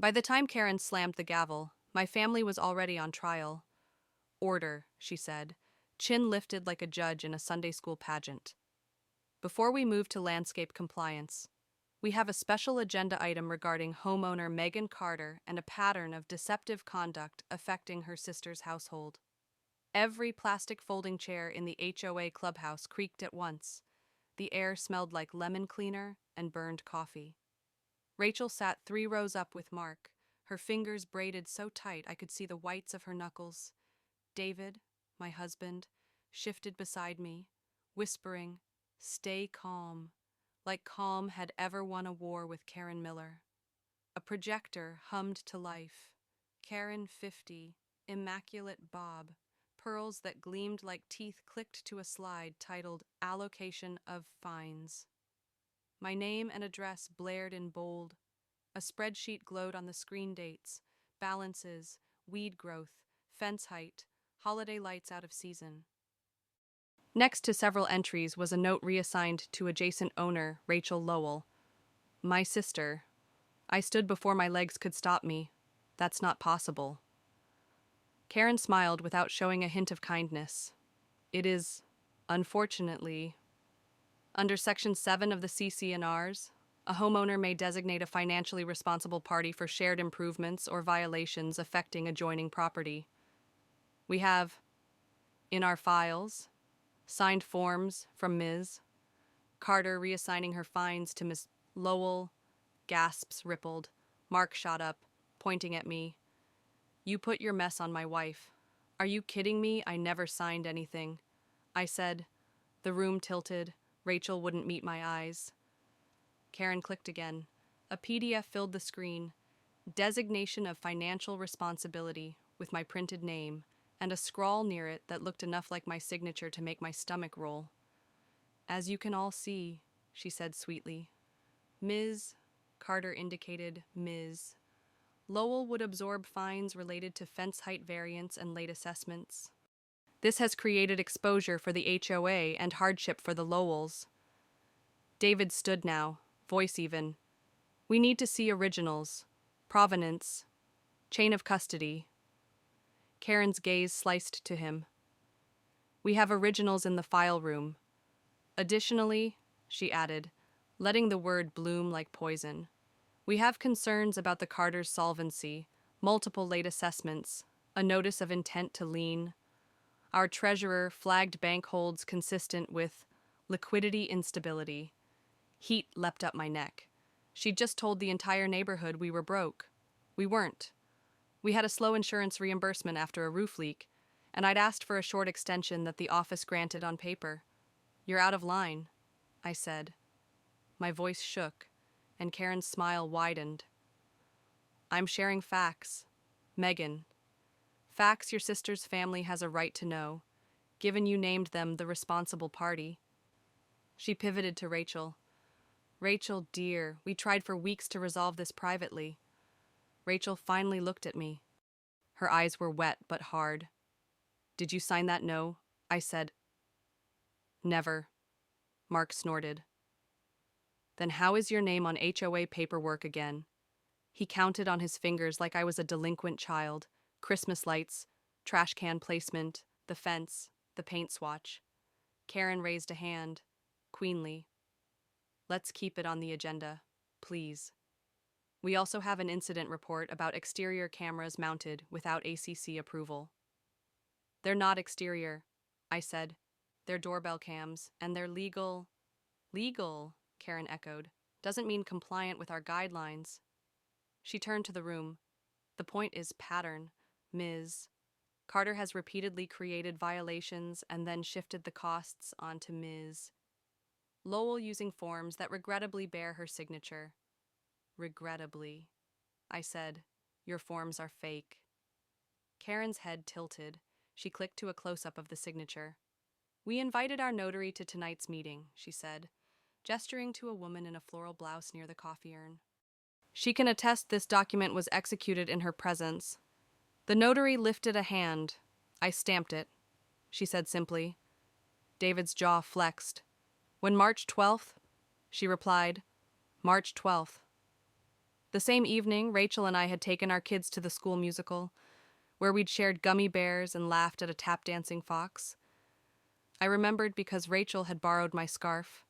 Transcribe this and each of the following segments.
By the time Karen slammed the gavel, my family was already on trial. Order, she said, chin lifted like a judge in a Sunday school pageant. Before we move to landscape compliance, we have a special agenda item regarding homeowner Megan Carter and a pattern of deceptive conduct affecting her sister's household. Every plastic folding chair in the HOA clubhouse creaked at once. The air smelled like lemon cleaner and burned coffee. Rachel sat 3 rows up with Mark, her fingers braided so tight I could see the whites of her knuckles. David, my husband, shifted beside me, whispering, "Stay calm," like calm had ever won a war with Karen Miller. A projector hummed to life. Karen 50, immaculate bob, pearls that gleamed like teeth clicked to a slide titled Allocation of Fines. My name and address blared in bold. A spreadsheet glowed on the screen: dates, balances, weed growth, fence height, holiday lights out of season. Next to several entries was a note reassigned to adjacent owner, Rachel Lowell. My sister. I stood before my legs could stop me. That's not possible. Karen smiled without showing a hint of kindness. It is, unfortunately, under Section 7 of the CC&Rs, a homeowner may designate a financially responsible party for shared improvements or violations affecting adjoining property. We have, in our files, signed forms from Ms. Carter reassigning her fines to Ms. Lowell. Gasps rippled. Mark shot up, pointing at me. "You put your mess on my wife. Are you kidding me? I never signed anything," I said. The room tilted. Rachel wouldn't meet my eyes. Karen clicked again. A PDF filled the screen. Designation of financial responsibility, with my printed name, and a scrawl near it that looked enough like my signature to make my stomach roll. "As you can all see," she said sweetly. Ms. Carter indicated Ms. Lowell would absorb fines related to fence height variance and late assessments. This has created exposure for the HOA and hardship for the Lowells. David stood now, voice even. "We need to see originals, provenance, chain of custody." Karen's gaze sliced to him. "We have originals in the file room. Additionally," she added, letting the word bloom like poison, "we have concerns about the Carter's solvency, multiple late assessments, a notice of intent to lien. Our treasurer flagged bank holds consistent with liquidity instability." Heat leapt up my neck. She'd just told the entire neighborhood we were broke. We weren't. We had a slow insurance reimbursement after a roof leak, and I'd asked for a short extension that the office granted on paper. "You're out of line," I said. My voice shook, and Karen's smile widened. "I'm sharing facts. Megan. Facts your sister's family has a right to know, given you named them the responsible party." She pivoted to Rachel. "Rachel, dear, we tried for weeks to resolve this privately." Rachel finally looked at me. Her eyes were wet but hard. "Did you sign that no?" I said. "Never," Mark snorted. "Then how is your name on HOA paperwork again?" He counted on his fingers like I was a delinquent child. Christmas lights, trash can placement, the fence, the paint swatch. Karen raised a hand, queenly. "Let's keep it on the agenda, please. We also have an incident report about exterior cameras mounted without ACC approval." "They're not exterior," I said. "They're doorbell cams, and they're legal." "Legal," Karen echoed. "Doesn't mean compliant with our guidelines." She turned to the room. "The point is pattern, Ms. Carter has repeatedly created violations and then shifted the costs onto Ms. Lowell using forms that regrettably bear her signature." "Regrettably," I said. "Your forms are fake." Karen's head tilted. She clicked to a close-up of the signature. "We invited our notary to tonight's meeting," she said, gesturing to a woman in a floral blouse near the coffee urn. "She can attest this document was executed in her presence." The notary lifted a hand. "I stamped it," she said simply. David's jaw flexed. "When March 12th?" she replied. "March 12th." The same evening, Rachel and I had taken our kids to the school musical, where we'd shared gummy bears and laughed at a tap-dancing fox. I remembered because Rachel had borrowed my scarf.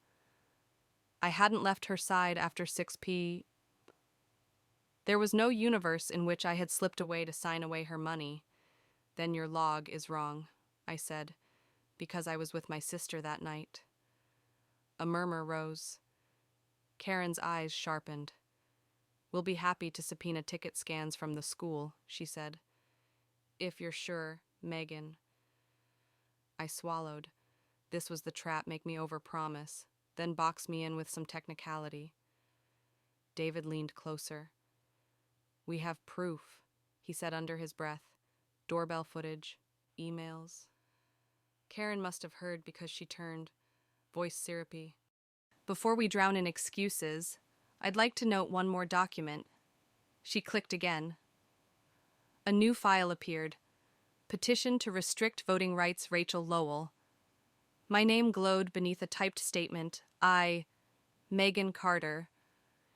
I hadn't left her side after 6 p. There was no universe in which I had slipped away to sign away her money. Then your log is wrong, I said, because I was with my sister that night. A murmur rose. Karen's eyes sharpened. We'll be happy to subpoena ticket scans from the school, she said. If you're sure, Megan. I swallowed. This was the trap, make me overpromise, then box me in with some technicality. David leaned closer. We have proof, he said under his breath. Doorbell footage, emails. Karen must have heard because she turned, voice syrupy. Before we drown in excuses, I'd like to note one more document. She clicked again. A new file appeared. Petition to restrict voting rights, Rachel Lowell. My name glowed beneath a typed statement. I, Megan Carter,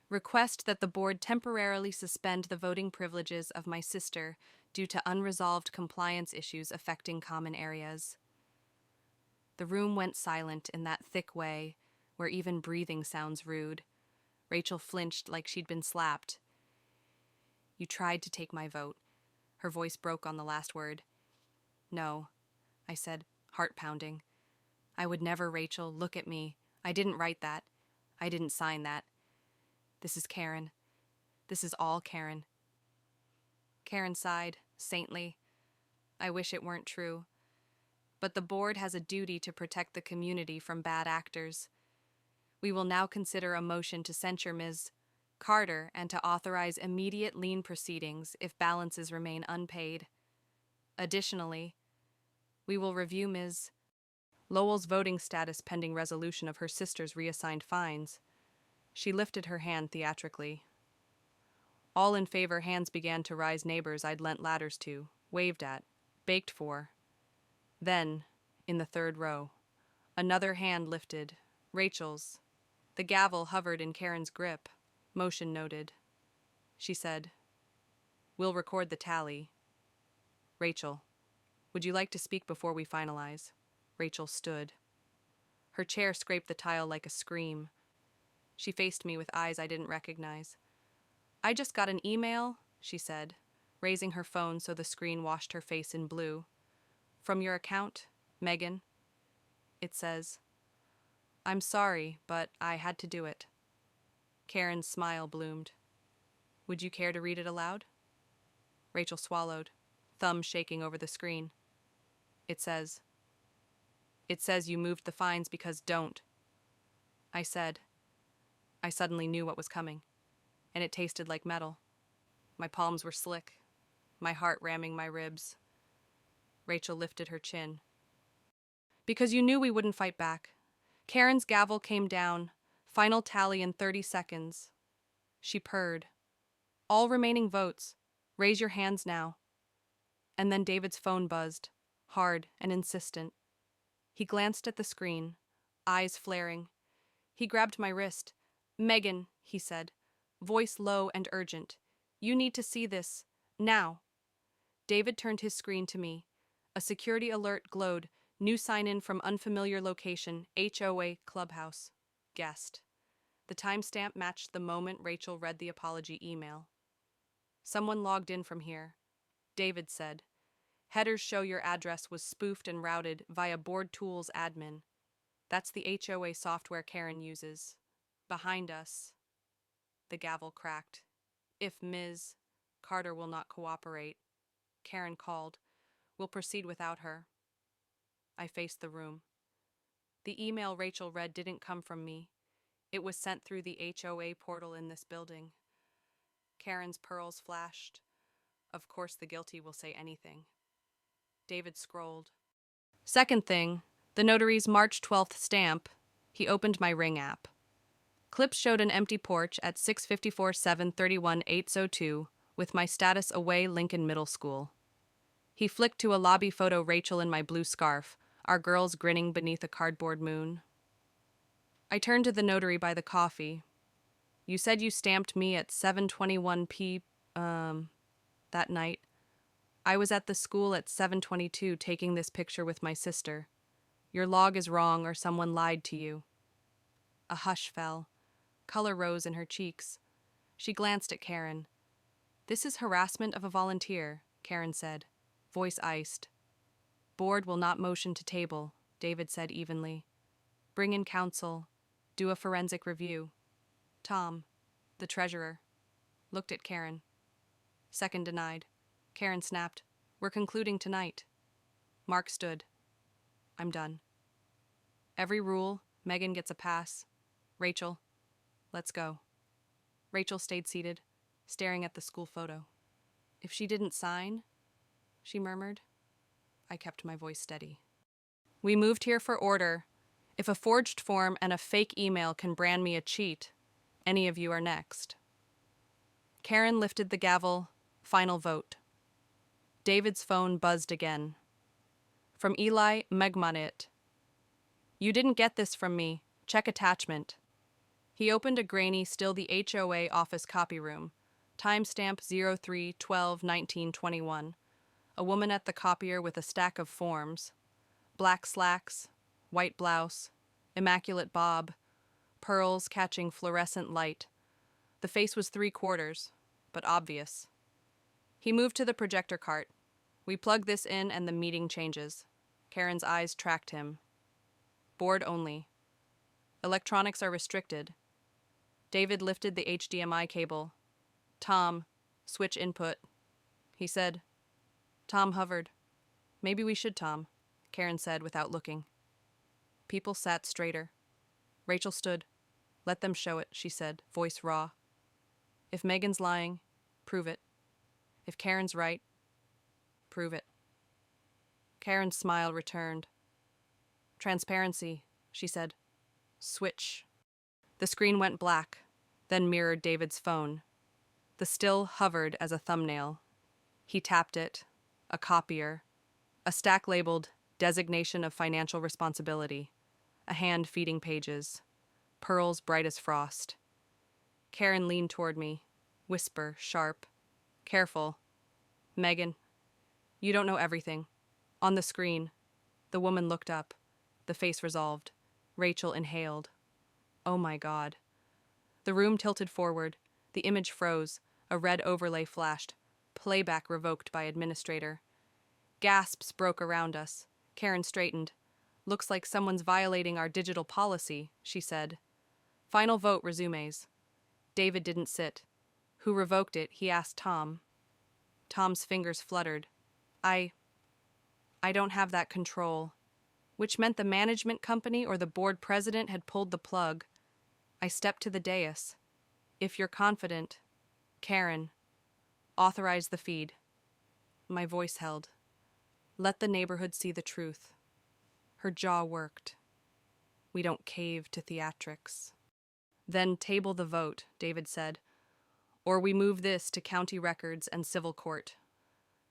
request that the board temporarily suspend the voting privileges of my sister due to unresolved compliance issues affecting common areas. The room went silent in that thick way where even breathing sounds rude. Rachel flinched like she'd been slapped. You tried to take my vote. Her voice broke on the last word. No, I said, heart pounding. I would never, Rachel. Look at me. I didn't write that. I didn't sign that. This is Karen. This is all Karen. Karen sighed, saintly. I wish it weren't true. But the board has a duty to protect the community from bad actors. We will now consider a motion to censure Ms. Carter and to authorize immediate lien proceedings if balances remain unpaid. Additionally, we will review Ms. Lowell's voting status pending resolution of her sister's reassigned fines. She lifted her hand theatrically. All in favor hands began to rise. Neighbors I'd lent ladders to, waved at, baked for. Then, in the third row, another hand lifted, Rachel's. The gavel hovered in Karen's grip. Motion noted. She said, We'll record the tally. Rachel, would you like to speak before we finalize? Rachel stood. Her chair scraped the tile like a scream. She faced me with eyes I didn't recognize. I just got an email, she said, raising her phone so the screen washed her face in blue. From your account, Megan. It says, I'm sorry, but I had to do it. Karen's smile bloomed. Would you care to read it aloud? Rachel swallowed, thumb shaking over the screen. It says you moved the fines because don't. I said. I suddenly knew what was coming, and it tasted like metal. My palms were slick, my heart ramming my ribs. Rachel lifted her chin. Because you knew we wouldn't fight back. Karen's gavel came down, final tally in 30 seconds. She purred. All remaining votes. Raise your hands now. And then David's phone buzzed, hard and insistent. He glanced at the screen, eyes flaring. He grabbed my wrist. Megan, he said, voice low and urgent. You need to see this. Now. David turned his screen to me. A security alert glowed. New sign-in from unfamiliar location, HOA Clubhouse. Guest. The timestamp matched the moment Rachel read the apology email. Someone logged in from here. David said. Headers show your address was spoofed and routed via Board Tools admin. That's the HOA software Karen uses. Behind us. The gavel cracked. If Ms. Carter will not cooperate, Karen called. We'll proceed without her. I faced the room. The email Rachel read didn't come from me. It was sent through the HOA portal in this building. Karen's pearls flashed. Of course the guilty will say anything. David scrolled. Second thing, the notary's March 12th stamp. He opened my Ring app. Clips showed an empty porch at 654-731-802 with my status away Lincoln Middle School. He flicked to a lobby photo Rachel in my blue scarf, our girls grinning beneath a cardboard moon. I turned to the notary by the coffee. You said you stamped me at 7:21 that night. I was at the school at 7:22 taking this picture with my sister. Your log is wrong or someone lied to you." A hush fell. Color rose in her cheeks. She glanced at Karen. "This is harassment of a volunteer," Karen said, voice iced. "Board will not motion to table," David said evenly. "Bring in counsel. Do a forensic review." Tom, the treasurer, looked at Karen. Second denied. Karen snapped, "We're concluding tonight." Mark stood. "I'm done. Every rule, Megan gets a pass. Rachel, let's go." Rachel stayed seated, staring at the school photo. "If she didn't sign," she murmured. I kept my voice steady. "We moved here for order. If a forged form and a fake email can brand me a cheat, any of you are next." Karen lifted the gavel. Final vote. David's phone buzzed again. From Eli Megmanit. "You didn't get this from me. Check attachment." He opened a grainy, still the HOA office copy room. Timestamp 03/12/1921. A woman at the copier with a stack of forms. Black slacks, white blouse, immaculate bob, pearls catching fluorescent light. The face was 3/4, but obvious. He moved to the projector cart. "We plug this in and the meeting changes." Karen's eyes tracked him. "Board only. Electronics are restricted." David lifted the HDMI cable. "Tom, switch input." He said. Tom hovered. "Maybe we should, Tom," Karen said without looking. People sat straighter. Rachel stood. "Let them show it," she said, voice raw. "If Megan's lying, prove it. If Karen's right, prove it." Karen's smile returned. "Transparency," she said. "Switch." The screen went black, then mirrored David's phone. The still hovered as a thumbnail. He tapped it. A copier. A stack labeled "Designation of Financial Responsibility." A hand feeding pages. Pearls bright as frost. Karen leaned toward me. Whisper, sharp. "Careful. Megan, you don't know everything." On the screen, the woman looked up. The face resolved. Rachel inhaled. "Oh my God." The room tilted forward. The image froze. A red overlay flashed. Playback revoked by administrator. Gasps broke around us. Karen straightened. "Looks like someone's violating our digital policy," she said. Final vote resumes. David didn't sit. Who revoked it, he asked Tom. Tom's fingers fluttered. I don't have that control." Which meant the management company or the board president had pulled the plug. I stepped to the dais. "If you're confident, Karen, authorize the feed." My voice held. "Let the neighborhood see the truth." Her jaw worked. "We don't cave to theatrics." "Then table the vote," David said. "Or we move this to county records and civil court."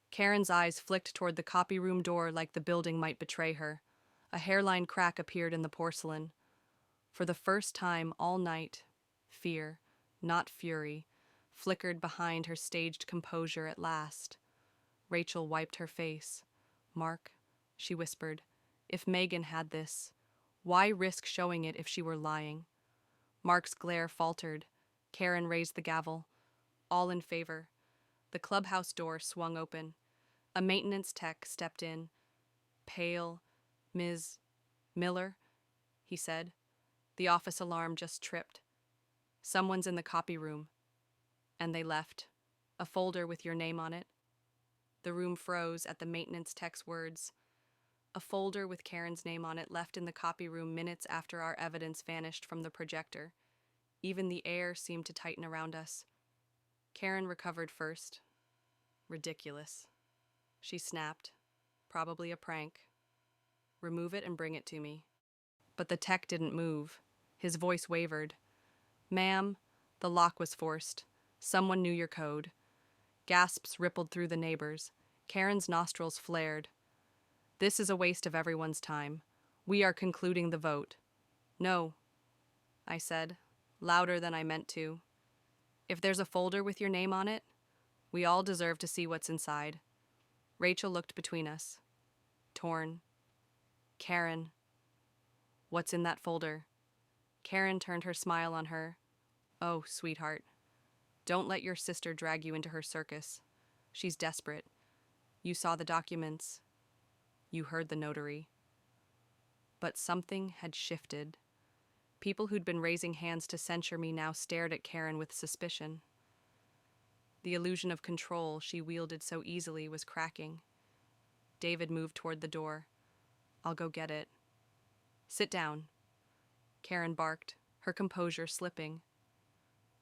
Karen's eyes flicked toward the copy room door like the building might betray her. A hairline crack appeared in the porcelain. For the first time all night, fear, not fury, flickered behind her staged composure at last. Rachel wiped her face. "Mark," she whispered, "if Megan had this, why risk showing it if she were lying?" Mark's glare faltered. Karen raised the gavel. All in favor. The clubhouse door swung open. A maintenance tech stepped in. "Pale, Ms. Miller," he said. The office alarm just tripped. "Someone's in the copy room." And they left. "A folder with your name on it." The room froze at the maintenance tech's words. A folder with Karen's name on it left in the copy room minutes after our evidence vanished from the projector. Even the air seemed to tighten around us. Karen recovered first. "Ridiculous," she snapped. "Probably a prank. Remove it and bring it to me." But the tech didn't move. His voice wavered. "Ma'am, the lock was forced. Someone knew your code." Gasps rippled through the neighbors. Karen's nostrils flared. "This is a waste of everyone's time. We are concluding the vote." "No," I said, louder than I meant to. If there's a folder with your name on it, we all deserve to see what's inside. Rachel looked between us. Torn. Karen. What's in that folder? Karen turned her smile on her. Oh, sweetheart. Don't let your sister drag you into her circus. She's desperate. You saw the documents. You heard the notary. But something had shifted. People who'd been raising hands to censure me now stared at Karen with suspicion. The illusion of control she wielded so easily was cracking. David moved toward the door. I'll go get it. Sit down. Karen barked, her composure slipping.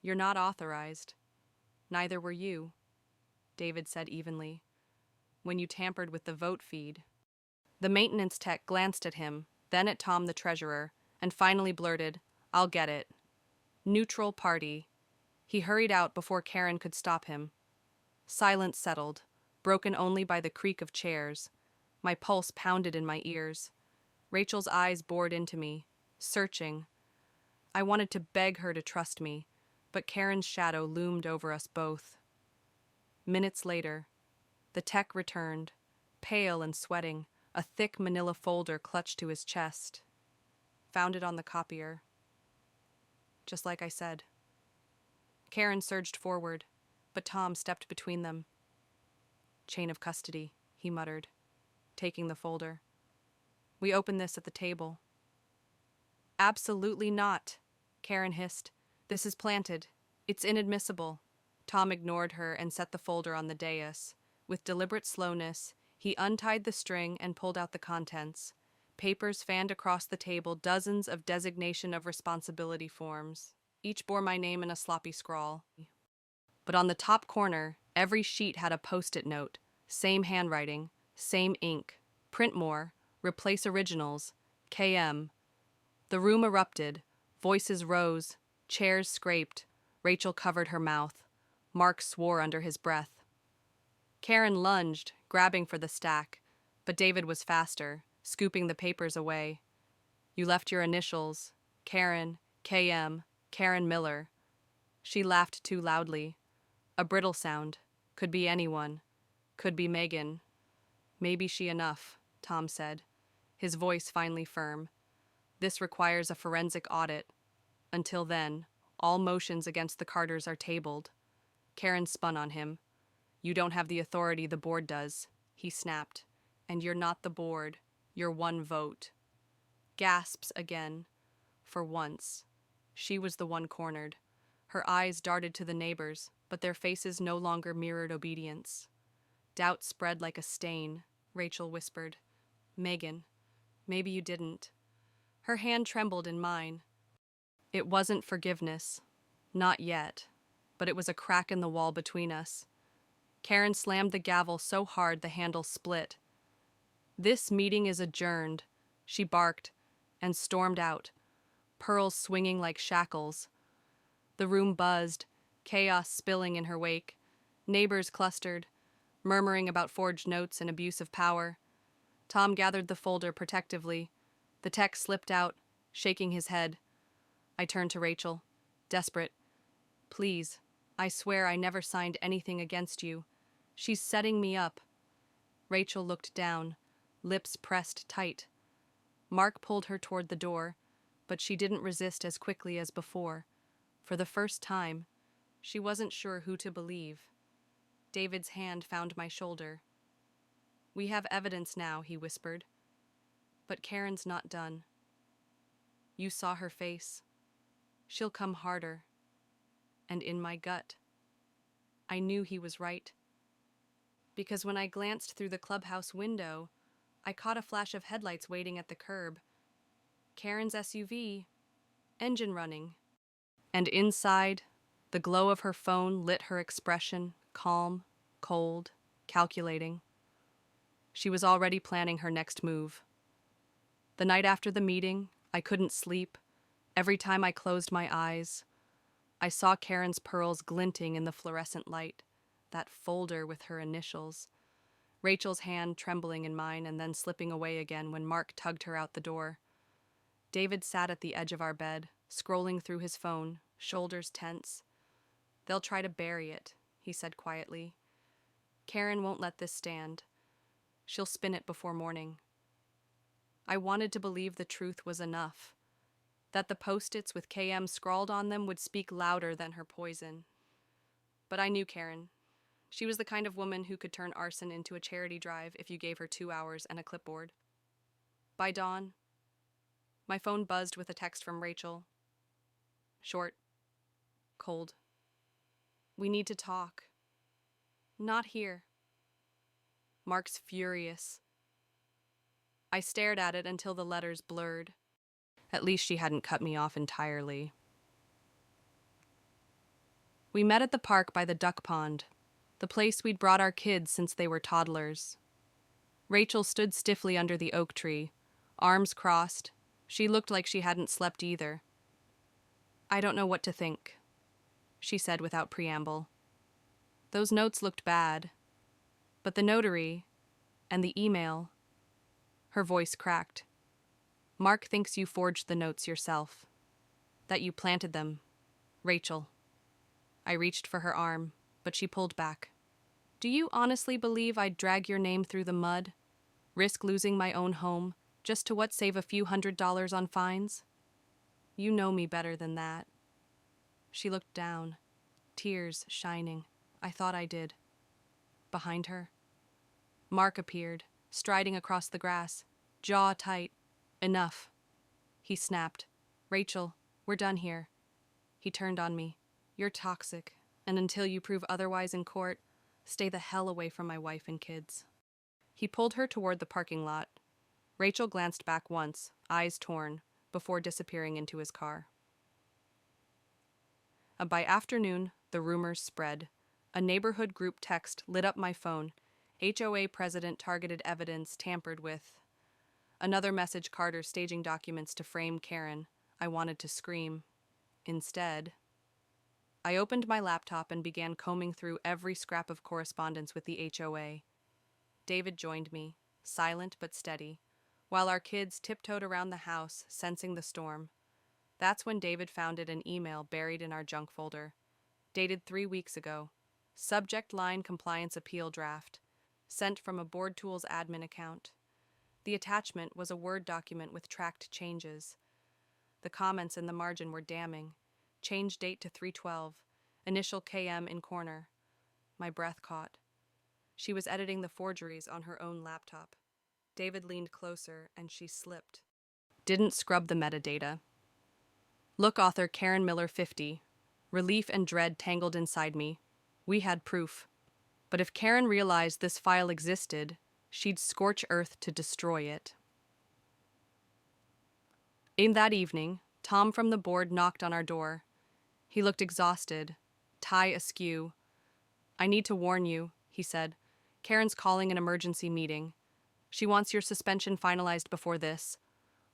You're not authorized. Neither were you, David said evenly. When you tampered with the vote feed. The maintenance tech glanced at him, then at Tom the treasurer, and finally blurted, I'll get it. Neutral party. He hurried out before Karen could stop him. Silence settled, broken only by the creak of chairs. My pulse pounded in my ears. Rachel's eyes bored into me, searching. I wanted to beg her to trust me, but Karen's shadow loomed over us both. Minutes later, the tech returned, pale and sweating, a thick manila folder clutched to his chest. Found it on the copier. Just like I said. Karen surged forward, but Tom stepped between them. Chain of custody, he muttered, taking the folder. We open this at the table. Absolutely not, Karen hissed. This is planted. It's inadmissible. Tom ignored her and set the folder on the dais. With deliberate slowness, he untied the string and pulled out the contents. Papers fanned across the table, dozens of designation of responsibility forms. Each bore my name in a sloppy scrawl. But on the top corner, every sheet had a post-it note. Same handwriting, same ink. Print more, replace originals, KM. The room erupted. Voices rose. Chairs scraped. Rachel covered her mouth. Mark swore under his breath. Karen lunged, grabbing for the stack, but David was faster, scooping the papers away. You left your initials, Karen, KM, Karen Miller. She laughed too loudly. A brittle sound. Could be anyone. Could be Megan. Maybe she enough, Tom said, his voice finally firm. This requires a forensic audit. Until then, all motions against the Carters are tabled. Karen spun on him. You don't have the authority the board does, he snapped. And you're not the board. You're one vote. Gasps again. For once. She was the one cornered. Her eyes darted to the neighbors, but their faces no longer mirrored obedience. Doubt spread like a stain, Rachel whispered. Megan, maybe you didn't. Her hand trembled in mine. It wasn't forgiveness. Not yet. But it was a crack in the wall between us. Karen slammed the gavel so hard the handle split. This meeting is adjourned, she barked, and stormed out, pearls swinging like shackles. The room buzzed, chaos spilling in her wake. Neighbors clustered, murmuring about forged notes and abuse of power. Tom gathered the folder protectively. The tech slipped out, shaking his head. I turned to Rachel, desperate. Please, I swear I never signed anything against you. She's setting me up. Rachel looked down, lips pressed tight. Mark pulled her toward the door, but she didn't resist as quickly as before. For the first time, she wasn't sure who to believe. David's hand found my shoulder. We have evidence now, he whispered. But Karen's not done. You saw her face. She'll come harder. And in my gut, I knew he was right. Because when I glanced through the clubhouse window, I caught a flash of headlights waiting at the curb. Karen's SUV, engine running. And inside, the glow of her phone lit her expression, calm, cold, calculating. She was already planning her next move. The night after the meeting, I couldn't sleep. Every time I closed my eyes, I saw Karen's pearls glinting in the fluorescent light, that folder with her initials. Rachel's hand trembling in mine and then slipping away again when Mark tugged her out the door. David sat at the edge of our bed, scrolling through his phone, shoulders tense. They'll try to bury it, he said quietly. Karen won't let this stand. She'll spin it before morning. I wanted to believe the truth was enough, that the post-its with KM scrawled on them would speak louder than her poison. But I knew Karen. She was the kind of woman who could turn arson into a charity drive if you gave her 2 hours and a clipboard. By dawn, my phone buzzed with a text from Rachel. Short, cold. We need to talk. Not here. Mark's furious. I stared at it until the letters blurred. At least she hadn't cut me off entirely. We met at the park by the duck pond, the place we'd brought our kids since they were toddlers. Rachel stood stiffly under the oak tree, arms crossed. She looked like she hadn't slept either. I don't know what to think, she said without preamble. Those notes looked bad, but the notary and the email. Her voice cracked. Mark thinks you forged the notes yourself, that you planted them. Rachel. I reached for her arm, but she pulled back. Do you honestly believe I'd drag your name through the mud, risk losing my own home, just to save a few $100s on fines? You know me better than that. She looked down, tears shining. I thought I did. Behind her, Mark appeared, striding across the grass, jaw tight. Enough, he snapped. Rachel, we're done here. He turned on me. You're toxic, and until you prove otherwise in court, stay the hell away from my wife and kids. He pulled her toward the parking lot. Rachel glanced back once, eyes torn, before disappearing into his car. By afternoon, the rumors spread. A neighborhood group text lit up my phone. HOA president targeted evidence tampered with. Another message, Carter staging documents to frame Karen. I wanted to scream. Instead, I opened my laptop and began combing through every scrap of correspondence with the HOA. David joined me, silent but steady, while our kids tiptoed around the house, sensing the storm. That's when David found an email buried in our junk folder, dated 3 weeks ago. Subject line compliance appeal draft, sent from a Board Tools admin account. The attachment was a Word document with tracked changes. The comments in the margin were damning. Change date to 3/12, initial KM in corner. My breath caught. She was editing the forgeries on her own laptop. David leaned closer and she slipped. Didn't scrub the metadata. Look, author Karen Miller 50. Relief and dread tangled inside me. We had proof. But if Karen realized this file existed, she'd scorch earth to destroy it. In that evening, Tom from the board knocked on our door. He looked exhausted, tie askew. I need to warn you, he said. Karen's calling an emergency meeting. She wants your suspension finalized before this.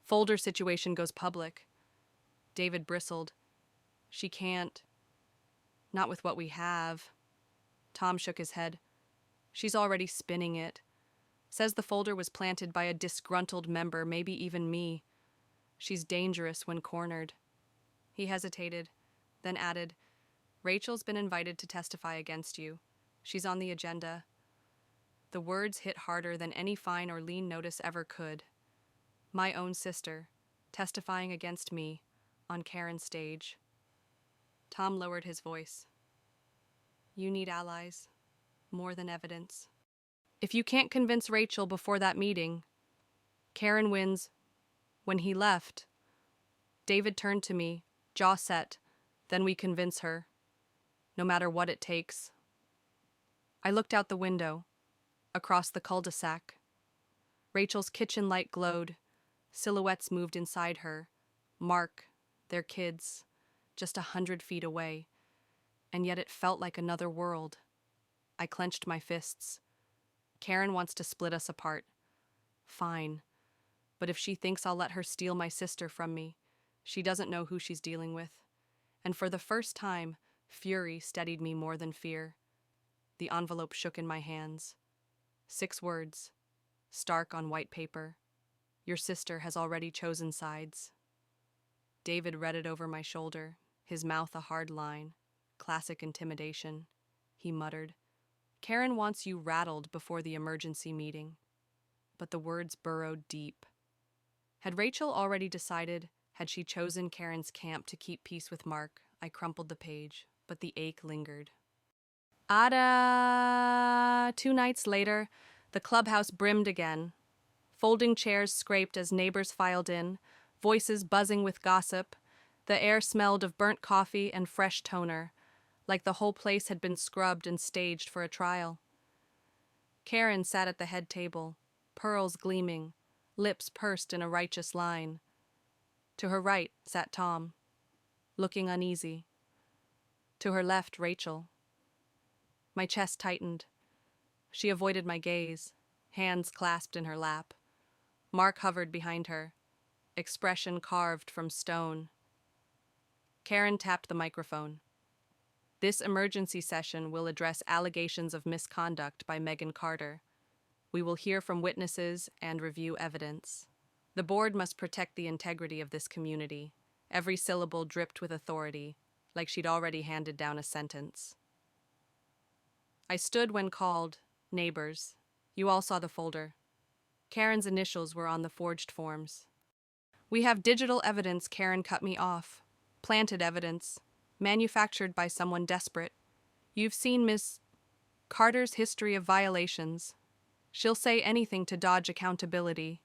Folder situation goes public. David bristled. She can't. Not with what we have. Tom shook his head. She's already spinning it. Says the folder was planted by a disgruntled member, maybe even me. She's dangerous when cornered. He hesitated, then added, Rachel's been invited to testify against you. She's on the agenda. The words hit harder than any fine or lien notice ever could. My own sister, testifying against me, on Karen's stage. Tom lowered his voice. You need allies, more than evidence. If you can't convince Rachel before that meeting, Karen wins. When he left, David turned to me, jaw set. Then we convince her, no matter what it takes. I looked out the window, across the cul-de-sac. Rachel's kitchen light glowed. Silhouettes moved inside her. Mark, their kids, just 100 feet away. And yet it felt like another world. I clenched my fists. Karen wants to split us apart. Fine. But if she thinks I'll let her steal my sister from me, she doesn't know who she's dealing with. And for the first time, fury steadied me more than fear. The envelope shook in my hands. 6 words, stark on white paper. Your sister has already chosen sides. David read it over my shoulder, his mouth a hard line. Classic intimidation, he muttered. Karen wants you rattled before the emergency meeting. But the words burrowed deep. Had Rachel already decided? Had she chosen Karen's camp to keep peace with Mark? I crumpled the page, but the ache lingered. Ada! 2 nights later, the clubhouse brimmed again. Folding chairs scraped as neighbors filed in, voices buzzing with gossip. The air smelled of burnt coffee and fresh toner, like the whole place had been scrubbed and staged for a trial. Karen sat at the head table, pearls gleaming, lips pursed in a righteous line. To her right sat Tom, looking uneasy. To her left, Rachel. My chest tightened. She avoided my gaze, hands clasped in her lap. Mark hovered behind her, expression carved from stone. Karen tapped the microphone. This emergency session will address allegations of misconduct by Megan Carter. We will hear from witnesses and review evidence. The board must protect the integrity of this community. Every syllable dripped with authority, like she'd already handed down a sentence. I stood when called, neighbors. You all saw the folder. Karen's initials were on the forged forms. We have digital evidence. Karen cut me off. Planted evidence. Manufactured by someone desperate. You've seen Miss Carter's history of violations. She'll say anything to dodge accountability.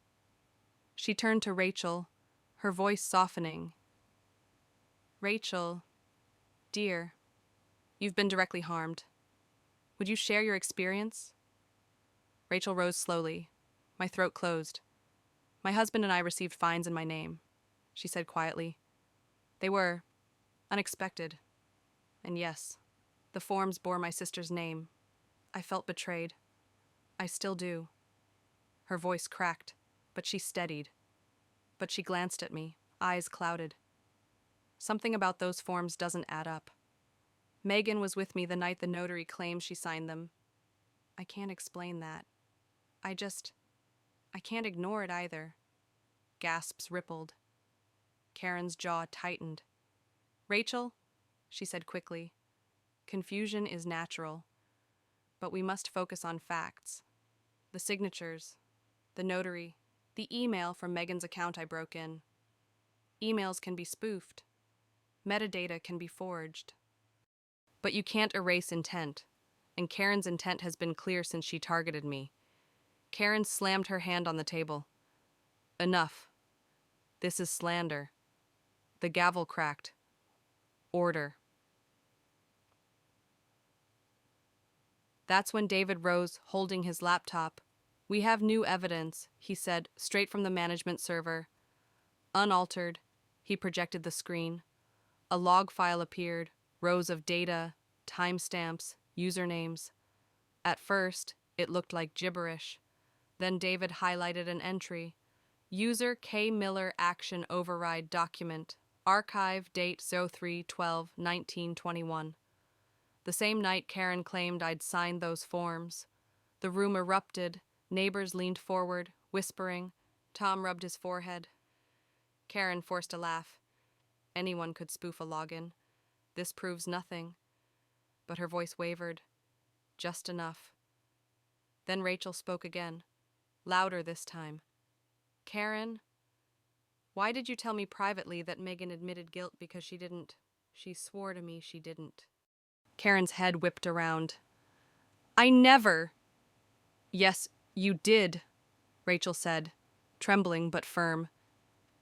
She turned to Rachel, her voice softening. Rachel, dear, you've been directly harmed. Would you share your experience? Rachel rose slowly. My throat closed. My husband and I received fines in my name, she said quietly. They were unexpected. And yes, the forms bore my sister's name. I felt betrayed. I still do. Her voice cracked, but she steadied. But she glanced at me, eyes clouded. Something about those forms doesn't add up. Megan was with me the night the notary claimed she signed them. I can't explain that. I can't ignore it either. Gasps rippled. Karen's jaw tightened. Rachel, she said quickly, confusion is natural, but we must focus on facts. The signatures, the notary, the email from Megan's account I broke in. Emails can be spoofed. Metadata can be forged. But you can't erase intent, and Karen's intent has been clear since she targeted me. Karen slammed her hand on the table. Enough. This is slander. The gavel cracked. Order. That's when David rose, holding his laptop. We have new evidence, he said, straight from the management server. Unaltered, he projected the screen. A log file appeared, rows of data, timestamps, usernames. At first, it looked like gibberish. Then David highlighted an entry. User K. Miller Action Override Document. Archive date 03/12/1921. The same night Karen claimed I'd signed those forms. The room erupted. Neighbors leaned forward, whispering. Tom rubbed his forehead. Karen forced a laugh. Anyone could spoof a login. This proves nothing. But her voice wavered. Just enough. Then Rachel spoke again. Louder this time. Karen, why did you tell me privately that Megan admitted guilt because she didn't? She swore to me she didn't. Karen's head whipped around. I never. Yes, you did, Rachel said, trembling but firm.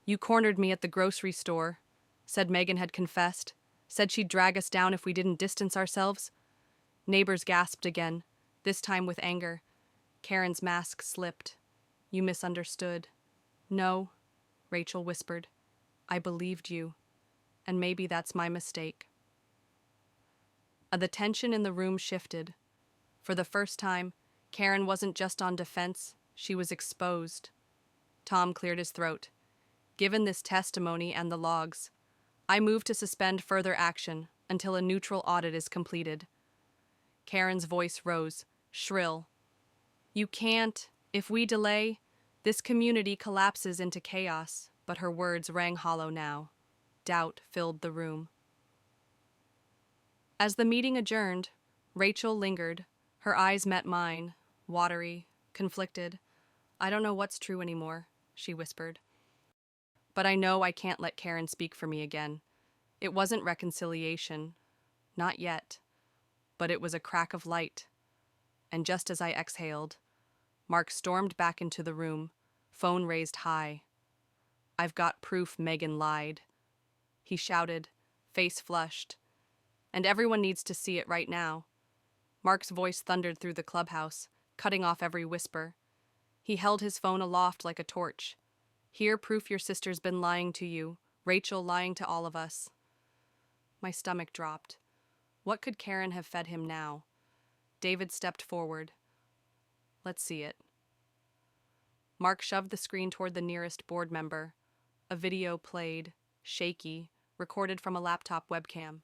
You cornered me at the grocery store, said Megan had confessed, said she'd drag us down if we didn't distance ourselves. Neighbors gasped again, this time with anger. Karen's mask slipped. You misunderstood. No, Rachel whispered. I believed you, and maybe that's my mistake. The tension in the room shifted. For the first time, Karen wasn't just on defense, she was exposed. Tom cleared his throat. Given this testimony and the logs, I move to suspend further action until a neutral audit is completed. Karen's voice rose, shrill. You can't. If we delay, this community collapses into chaos, but her words rang hollow now. Doubt filled the room. As the meeting adjourned, Rachel lingered. Her eyes met mine, watery, conflicted. I don't know what's true anymore, she whispered. But I know I can't let Karen speak for me again. It wasn't reconciliation. Not yet. But it was a crack of light. And just as I exhaled, Mark stormed back into the room, phone raised high. "I've got proof Megan lied," he shouted, face flushed. "And everyone needs to see it right now." Mark's voice thundered through the clubhouse, cutting off every whisper. He held his phone aloft like a torch. "Here, proof your sister's been lying to you, Rachel lying to all of us." My stomach dropped. What could Karen have fed him now? David stepped forward. "Let's see it." Mark shoved the screen toward the nearest board member. A video played, shaky, recorded from a laptop webcam.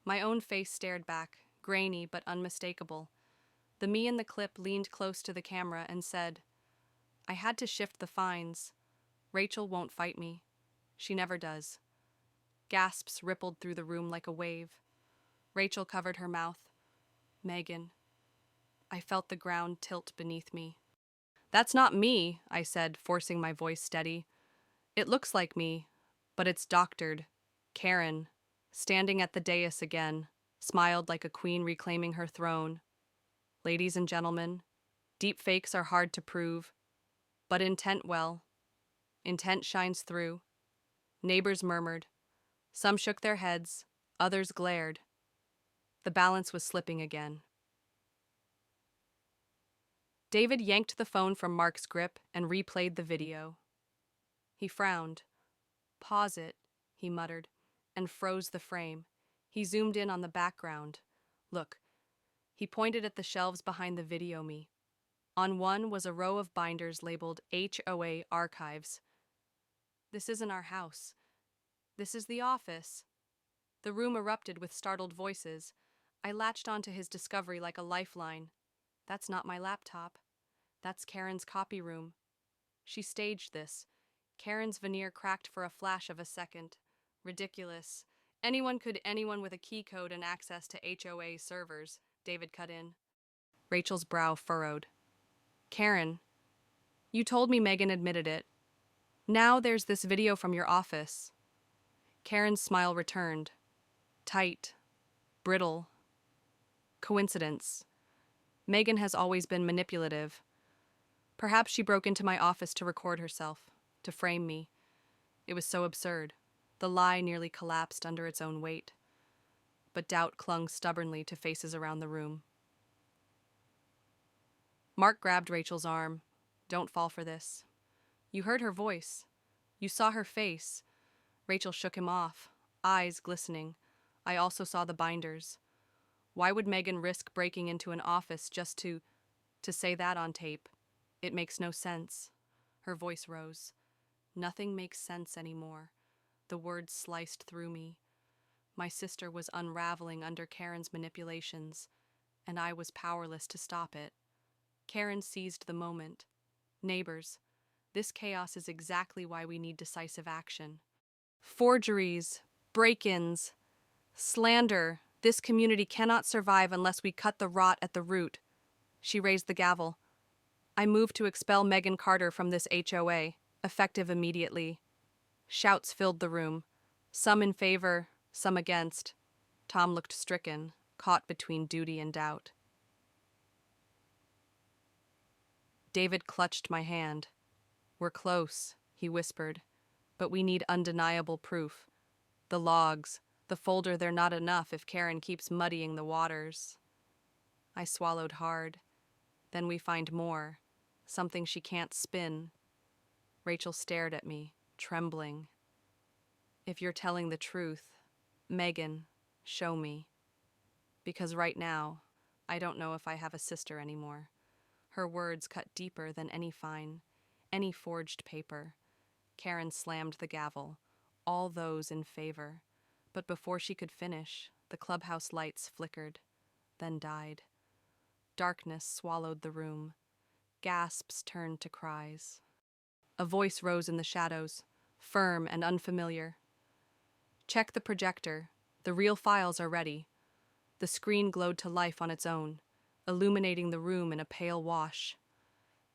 My own face stared back, grainy but unmistakable. The me in the clip leaned close to the camera and said, "I had to shift the fines. Rachel won't fight me. She never does." Gasps rippled through the room like a wave. Rachel covered her mouth. "Megan." I felt the ground tilt beneath me. "That's not me," I said, forcing my voice steady. "It looks like me, but it's doctored." Karen, standing at the dais again, smiled like a queen reclaiming her throne. "Ladies and gentlemen, deep fakes are hard to prove, but intent well. Intent shines through." Neighbors murmured. Some shook their heads, others glared. The balance was slipping again. David yanked the phone from Mark's grip and replayed the video. He frowned. "Pause it," he muttered, and froze the frame. He zoomed in on the background. "Look." He pointed at the shelves behind the video me. On one was a row of binders labeled HOA Archives. "This isn't our house. This is the office." The room erupted with startled voices. I latched onto his discovery like a lifeline. "That's not my laptop. That's Karen's copy room. She staged this." Karen's veneer cracked for a flash of a second. "Ridiculous. Anyone with a key code and access to HOA servers," David cut in. Rachel's brow furrowed. "Karen, you told me Megan admitted it. Now there's this video from your office." Karen's smile returned. Tight. Brittle. "Coincidence. Megan has always been manipulative. Perhaps she broke into my office to record herself, to frame me. It was so absurd. The lie nearly collapsed under its own weight. But doubt clung stubbornly to faces around the room. Mark grabbed Rachel's arm. "Don't fall for this. You heard her voice. You saw her face." Rachel shook him off, eyes glistening. I also saw the binders. Why would Megan risk breaking into an office just to say that on tape? It makes no sense. Her voice rose. "Nothing makes sense anymore." The words sliced through me. My sister was unraveling under Karen's manipulations, and I was powerless to stop it. Karen seized the moment. "Neighbors, this chaos is exactly why we need decisive action. Forgeries, break-ins, slander. This community cannot survive unless we cut the rot at the root." She raised the gavel. "I move to expel Megan Carter from this HOA, effective immediately." Shouts filled the room, some in favor, some against. Tom looked stricken, caught between duty and doubt. David clutched my hand. "We're close," he whispered, "but we need undeniable proof. The logs, the folder, they're not enough if Karen keeps muddying the waters." I swallowed hard. "Then we find more, something she can't spin." Rachel stared at me, trembling. "If you're telling the truth, Megan, show me. Because right now, I don't know if I have a sister anymore." Her words cut deeper than any fine, any forged paper. Karen slammed the gavel, all those in favor. But before she could finish, the clubhouse lights flickered, then died. Darkness swallowed the room. Gasps turned to cries. A voice rose in the shadows, firm and unfamiliar. "Check the projector. The real files are ready." The screen glowed to life on its own, illuminating the room in a pale wash.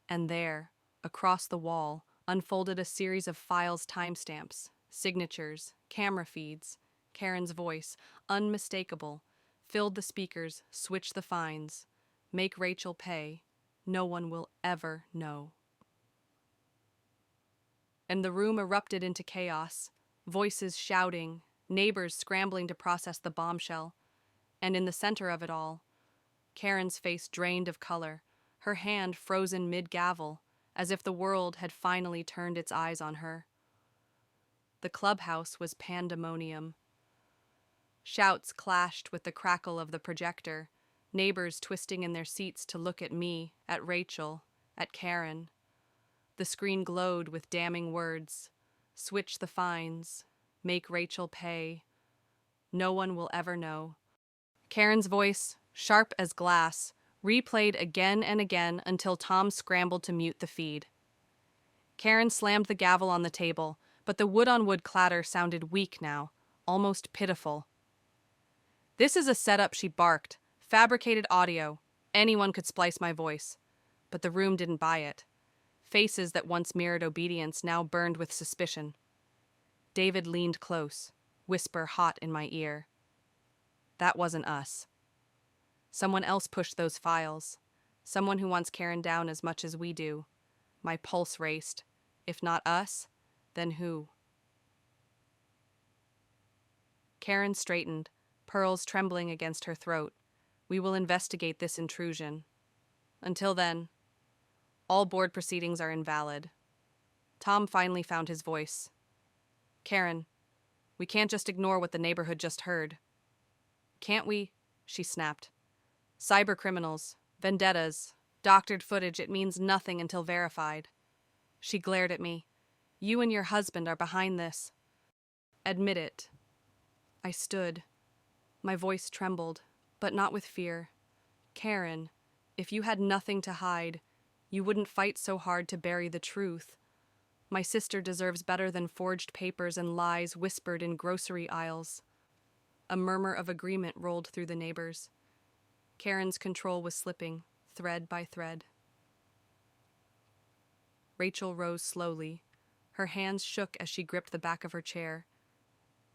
And there, across the wall, unfolded a series of files, timestamps, signatures, camera feeds. Karen's voice, unmistakable, filled the speakers, switch the fines, make Rachel pay. No one will ever know. And the room erupted into chaos, voices shouting, neighbors scrambling to process the bombshell. And in the center of it all, Karen's face drained of color, her hand frozen mid-gavel, as if the world had finally turned its eyes on her. The clubhouse was pandemonium. Shouts clashed with the crackle of the projector, neighbors twisting in their seats to look at me, at Rachel, at Karen. The screen glowed with damning words. Switch the fines. Make Rachel pay. No one will ever know. Karen's voice, sharp as glass, replayed again and again until Tom scrambled to mute the feed. Karen slammed the gavel on the table, but the wood-on-wood clatter sounded weak now, almost pitiful. This is a setup, she barked. Fabricated audio. Anyone could splice my voice. But the room didn't buy it. Faces that once mirrored obedience now burned with suspicion. David leaned close, whisper hot in my ear. That wasn't us. Someone else pushed those files. Someone who wants Karen down as much as we do. My pulse raced. If not us, then who? Karen straightened, pearls trembling against her throat. We will investigate this intrusion. Until then, all board proceedings are invalid. Tom finally found his voice. Karen, we can't just ignore what the neighborhood just heard. Can't we? She snapped. Cyber criminals, vendettas, doctored footage, it means nothing until verified. She glared at me. You and your husband are behind this. Admit it. I stood. My voice trembled, but not with fear. Karen, if you had nothing to hide, you wouldn't fight so hard to bury the truth. My sister deserves better than forged papers and lies whispered in grocery aisles. A murmur of agreement rolled through the neighbors. Karen's control was slipping, thread by thread. Rachel rose slowly. Her hands shook as she gripped the back of her chair.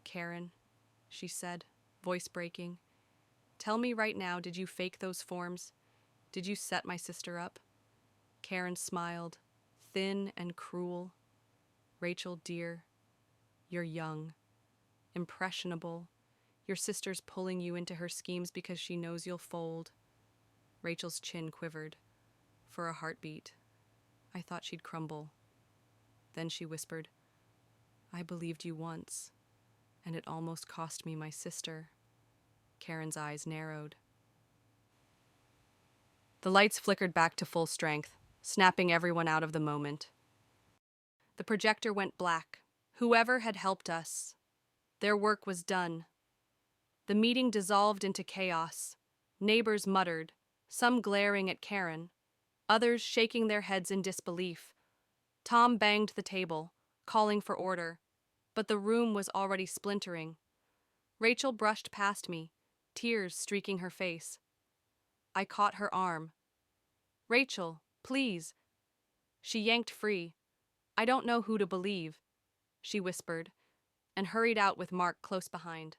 Karen, she said, voice breaking, tell me right now, did you fake those forms? Did you set my sister up? Karen smiled, thin and cruel. Rachel, dear, you're young, impressionable. Your sister's pulling you into her schemes because she knows you'll fold. Rachel's chin quivered. For a heartbeat, I thought she'd crumble. Then she whispered, I believed you once, and it almost cost me my sister. Karen's eyes narrowed. The lights flickered back to full strength, snapping everyone out of the moment. The projector went black. Whoever had helped us, their work was done. The meeting dissolved into chaos. Neighbors muttered, some glaring at Karen, others shaking their heads in disbelief. Tom banged the table, calling for order, but the room was already splintering. Rachel brushed past me, tears streaking her face. I caught her arm. Rachel, please. She yanked free. I don't know who to believe, she whispered, and hurried out with Mark close behind.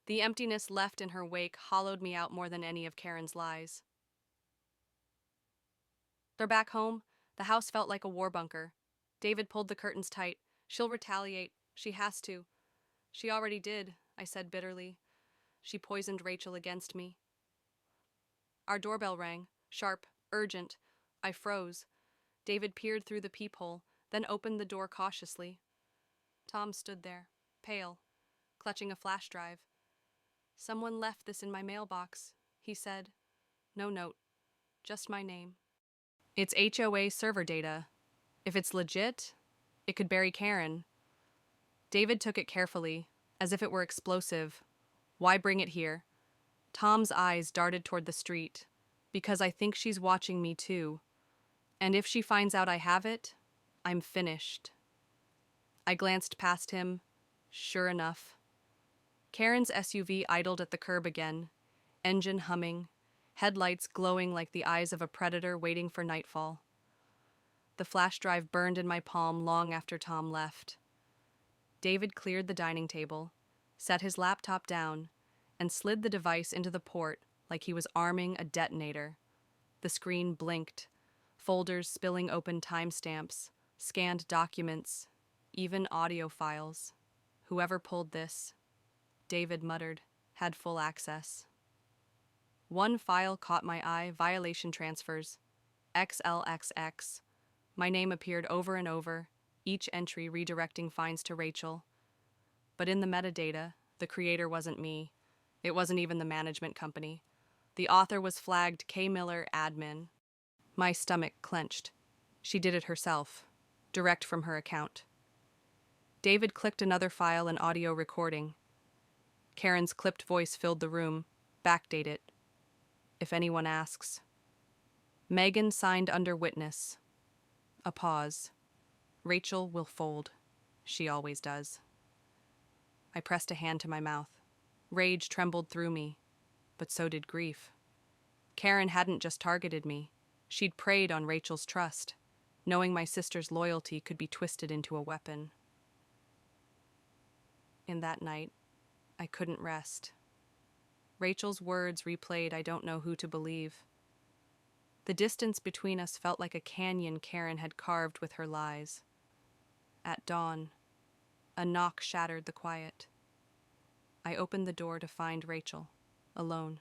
The emptiness left in her wake hollowed me out more than any of Karen's lies. They're back home. The house felt like a war bunker. David pulled the curtains tight. She'll retaliate. She has to. She already did, I said bitterly. She poisoned Rachel against me. Our doorbell rang, sharp, urgent. I froze. David peered through the peephole, then opened the door cautiously. Tom stood there, pale, clutching a flash drive. Someone left this in my mailbox, he said. No note, just my name. It's HOA server data. If it's legit, it could bury Karen. David took it carefully, as if it were explosive. Why bring it here? Tom's eyes darted toward the street. Because I think she's watching me too. And if she finds out I have it, I'm finished. I glanced past him. Sure enough. Karen's SUV idled at the curb again. engine humming, headlights glowing like the eyes of a predator waiting for nightfall. The flash drive burned in my palm long after Tom left. David cleared the dining table, set his laptop down, and slid the device into the port like he was arming a detonator. The screen blinked, folders spilling open timestamps, scanned documents, even audio files. Whoever pulled this, David muttered, had full access. One file caught my eye: violation transfers. XLXX. My name appeared over and over, each entry redirecting fines to Rachel. But in the metadata, the creator wasn't me. It wasn't even the management company. The author was flagged K. Miller admin. My stomach clenched. She did it herself, direct from her account. David clicked another file and audio recording. Karen's clipped voice filled the room. Backdate it. If anyone asks. Megan signed under witness. A pause. Rachel will fold. She always does. I pressed a hand to my mouth. Rage trembled through me, but so did grief. Karen hadn't just targeted me. She'd preyed on Rachel's trust, knowing my sister's loyalty could be twisted into a weapon. In that night, I couldn't rest. Rachel's words replayed, I don't know who to believe. The distance between us felt like a canyon Karen had carved with her lies. At dawn, a knock shattered the quiet. I opened the door to find Rachel, alone,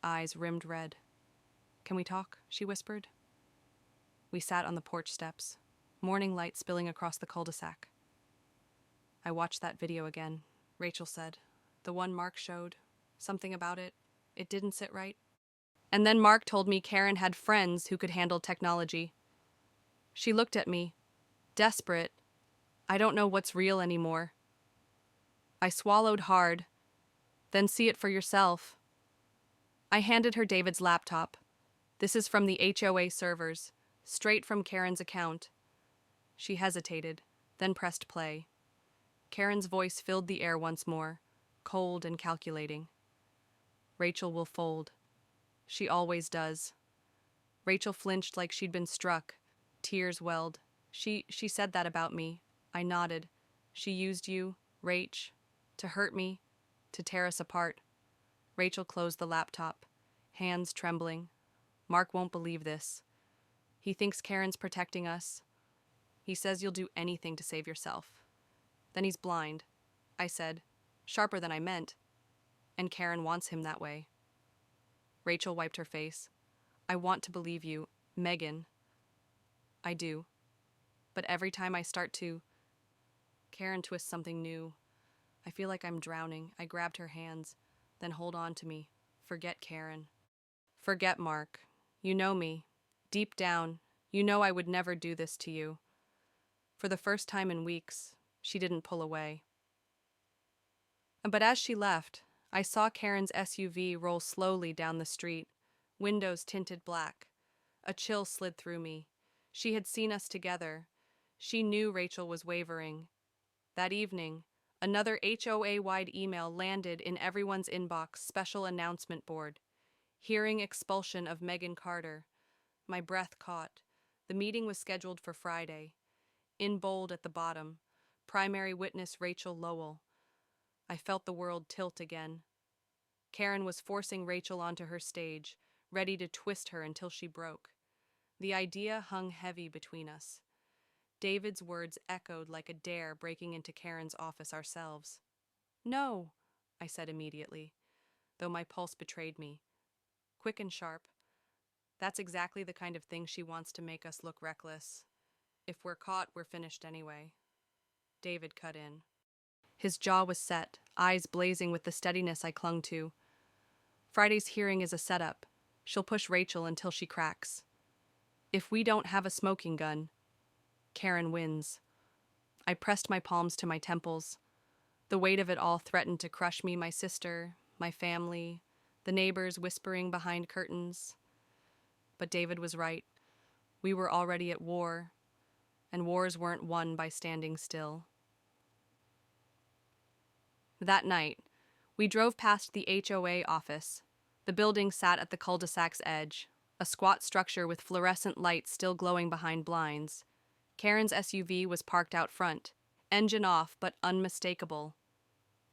eyes rimmed red. Can we talk? She whispered. We sat on the porch steps, morning light spilling across the cul-de-sac. I watched that video again, Rachel said. The one Mark showed. Something about it. It didn't sit right. And then Mark told me Karen had friends who could handle technology. She looked at me, desperate. I don't know what's real anymore. I swallowed hard. Then see it for yourself. I handed her David's laptop. This is from the HOA servers, straight from Karen's account. She hesitated, then pressed play. Karen's voice filled the air once more, cold and calculating. Rachel will fold. She always does. Rachel flinched like she'd been struck. Tears welled. She said that about me. I nodded. She used you, Rach, to hurt me, to tear us apart. Rachel closed the laptop, hands trembling. Mark won't believe this. He thinks Karen's protecting us. He says you'll do anything to save yourself. Then he's blind, I said, sharper than I meant. And Karen wants him that way. Rachel wiped her face. I want to believe you, Megan. I do. But every time I start to, Karen twists something new. I feel like I'm drowning. I grabbed her hands, then hold on to me. Forget Karen. Forget Mark. You know me. Deep down, you know I would never do this to you. For the first time in weeks, she didn't pull away. But as she left, I saw Karen's SUV roll slowly down the street, windows tinted black. A chill slid through me. She had seen us together. She knew Rachel was wavering. That evening, another HOA-wide email landed in everyone's inbox: special announcement board. Hearing expulsion of Megan Carter. My breath caught. The meeting was scheduled for Friday. In bold at the bottom, primary witness Rachel Lowell. I felt the world tilt again. Karen was forcing Rachel onto her stage, ready to twist her until she broke. The idea hung heavy between us. David's words echoed like a dare breaking into Karen's office ourselves. No, I said immediately, though my pulse betrayed me. Quick and sharp. That's exactly the kind of thing she wants to make us look reckless. If we're caught, we're finished anyway. David cut in. His jaw was set, eyes blazing with the steadiness I clung to. Friday's hearing is a setup. She'll push Rachel until she cracks. If we don't have a smoking gun, Karen wins. I pressed my palms to my temples. The weight of it all threatened to crush me, my sister, my family, the neighbors whispering behind curtains. But David was right. We were already at war, and wars weren't won by standing still. That night, we drove past the HOA office. The building sat at the cul-de-sac's edge, a squat structure with fluorescent lights still glowing behind blinds. Karen's SUV was parked out front, engine off but unmistakable.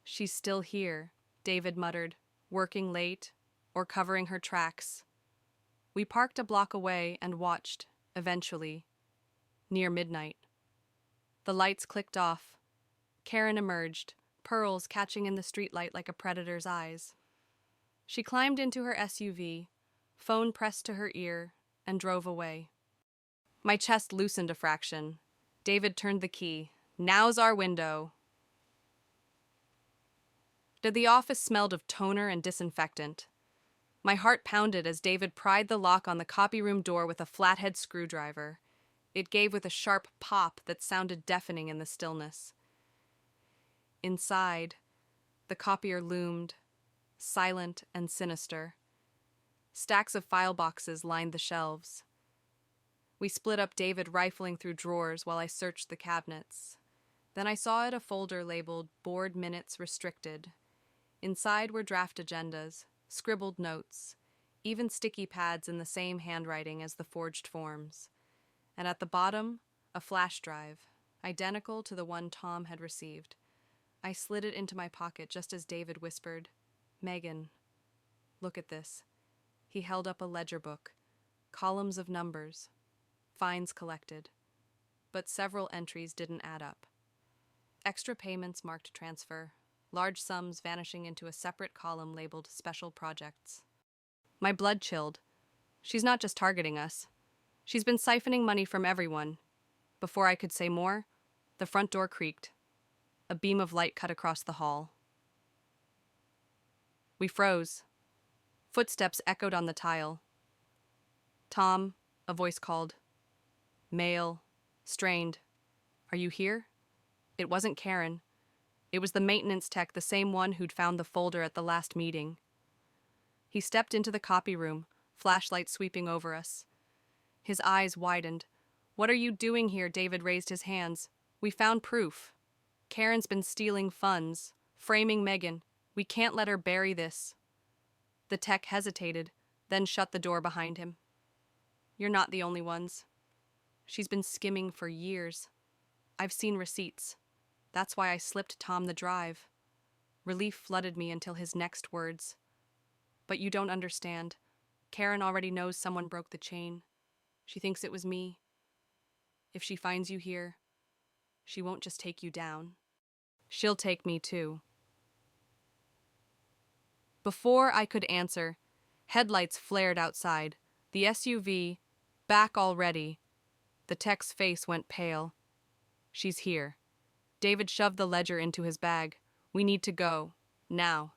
"She's still here," David muttered, "working late, or covering her tracks." We parked a block away and watched, eventually, near midnight. The lights clicked off. Karen emerged, pearls catching in the streetlight like a predator's eyes. She climbed into her SUV, phone pressed to her ear, and drove away. My chest loosened a fraction. David turned the key. "Now's our window." The office smelled of toner and disinfectant. My heart pounded as David pried the lock on the copy room door with a flathead screwdriver. It gave with a sharp pop that sounded deafening in the stillness. Inside, the copier loomed, silent and sinister. Stacks of file boxes lined the shelves. We split up, David rifling through drawers while I searched the cabinets. Then I saw a folder labeled Board Minutes Restricted. Inside were draft agendas, scribbled notes, even sticky pads in the same handwriting as the forged forms. And at the bottom, a flash drive, identical to the one Tom had received. I slid it into my pocket just as David whispered, "Megan, look at this." He held up a ledger book, columns of numbers, fines collected, but several entries didn't add up. Extra payments marked transfer, large sums vanishing into a separate column labeled Special Projects. My blood chilled. She's not just targeting us. She's been siphoning money from everyone. Before I could say more, the front door creaked. A beam of light cut across the hall. We froze. Footsteps echoed on the tile. "Tom," a voice called. Male, strained. "Are you here?" It wasn't Karen. It was the maintenance tech, the same one who'd found the folder at the last meeting. He stepped into the copy room, flashlight sweeping over us. His eyes widened. "What are you doing here?" David raised his hands. "We found proof. Karen's been stealing funds, framing Megan. We can't let her bury this." The tech hesitated, then shut the door behind him. "You're not the only ones. She's been skimming for years. I've seen receipts. That's why I slipped Tom the drive." Relief flooded me until his next words. "But you don't understand. Karen already knows someone broke the chain. She thinks it was me. If she finds you here, she won't just take you down. She'll take me too." Before I could answer, headlights flared outside. The SUV, back already. The tech's face went pale. "She's here." David shoved the ledger into his bag. "We need to go. Now."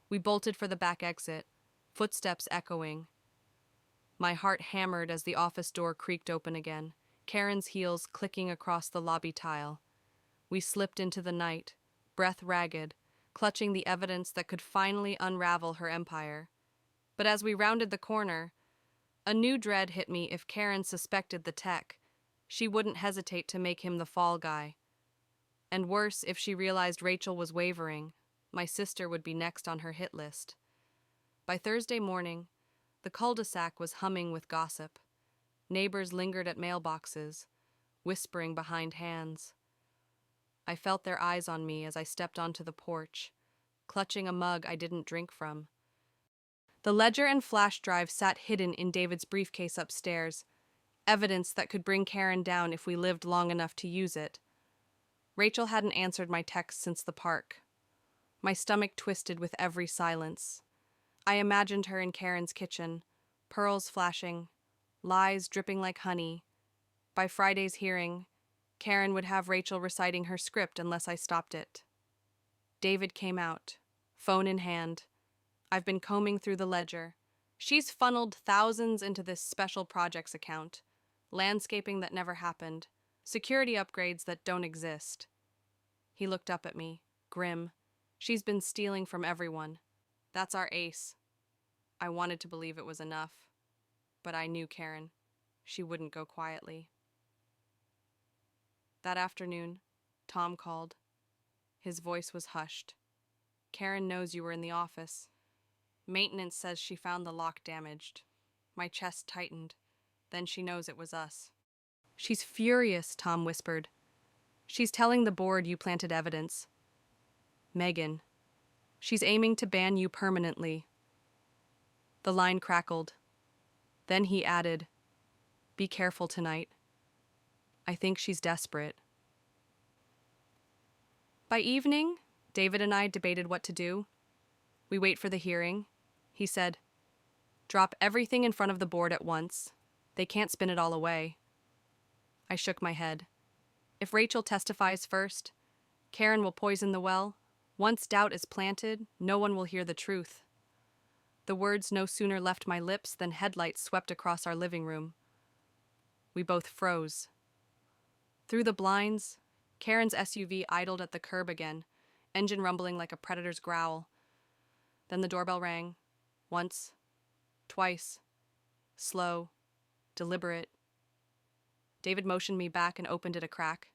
We bolted for the back exit, footsteps echoing. My heart hammered as the office door creaked open again, Karen's heels clicking across the lobby tile. We slipped into the night, breath ragged, clutching the evidence that could finally unravel her empire. But as we rounded the corner, a new dread hit me. If Karen suspected the tech, she wouldn't hesitate to make him the fall guy. And worse, if she realized Rachel was wavering, my sister would be next on her hit list. By Thursday morning, the cul-de-sac was humming with gossip. Neighbors lingered at mailboxes, whispering behind hands. I felt their eyes on me as I stepped onto the porch, clutching a mug I didn't drink from. The ledger and flash drive sat hidden in David's briefcase upstairs, evidence that could bring Karen down if we lived long enough to use it. Rachel hadn't answered my texts since the park. My stomach twisted with every silence. I imagined her in Karen's kitchen, pearls flashing, lies dripping like honey. By Friday's hearing, Karen would have Rachel reciting her script unless I stopped it. David came out, phone in hand. I've been combing through the ledger. She's funneled thousands into this special projects account. Landscaping that never happened. Security upgrades that don't exist. He looked up at me, grim. She's been stealing from everyone. That's our ace. I wanted to believe it was enough. But I knew Karen. She wouldn't go quietly. That afternoon, Tom called. His voice was hushed. "Karen knows you were in the office." Maintenance says she found the lock damaged. My chest tightened. Then she knows it was us. She's furious, Tom whispered. She's telling the board you planted evidence. Megan. She's aiming to ban you permanently. The line crackled. Then he added, "Be careful tonight. I think she's desperate." By evening, David and I debated what to do. We wait for the hearing. He said, "Drop everything in front of the board at once. They can't spin it all away." I shook my head. If Rachel testifies first, Karen will poison the well. Once doubt is planted, no one will hear the truth. The words no sooner left my lips than headlights swept across our living room. We both froze. Through the blinds, Karen's SUV idled at the curb again, engine rumbling like a predator's growl. Then the doorbell rang. Once, twice, slow, deliberate. David motioned me back and opened it a crack.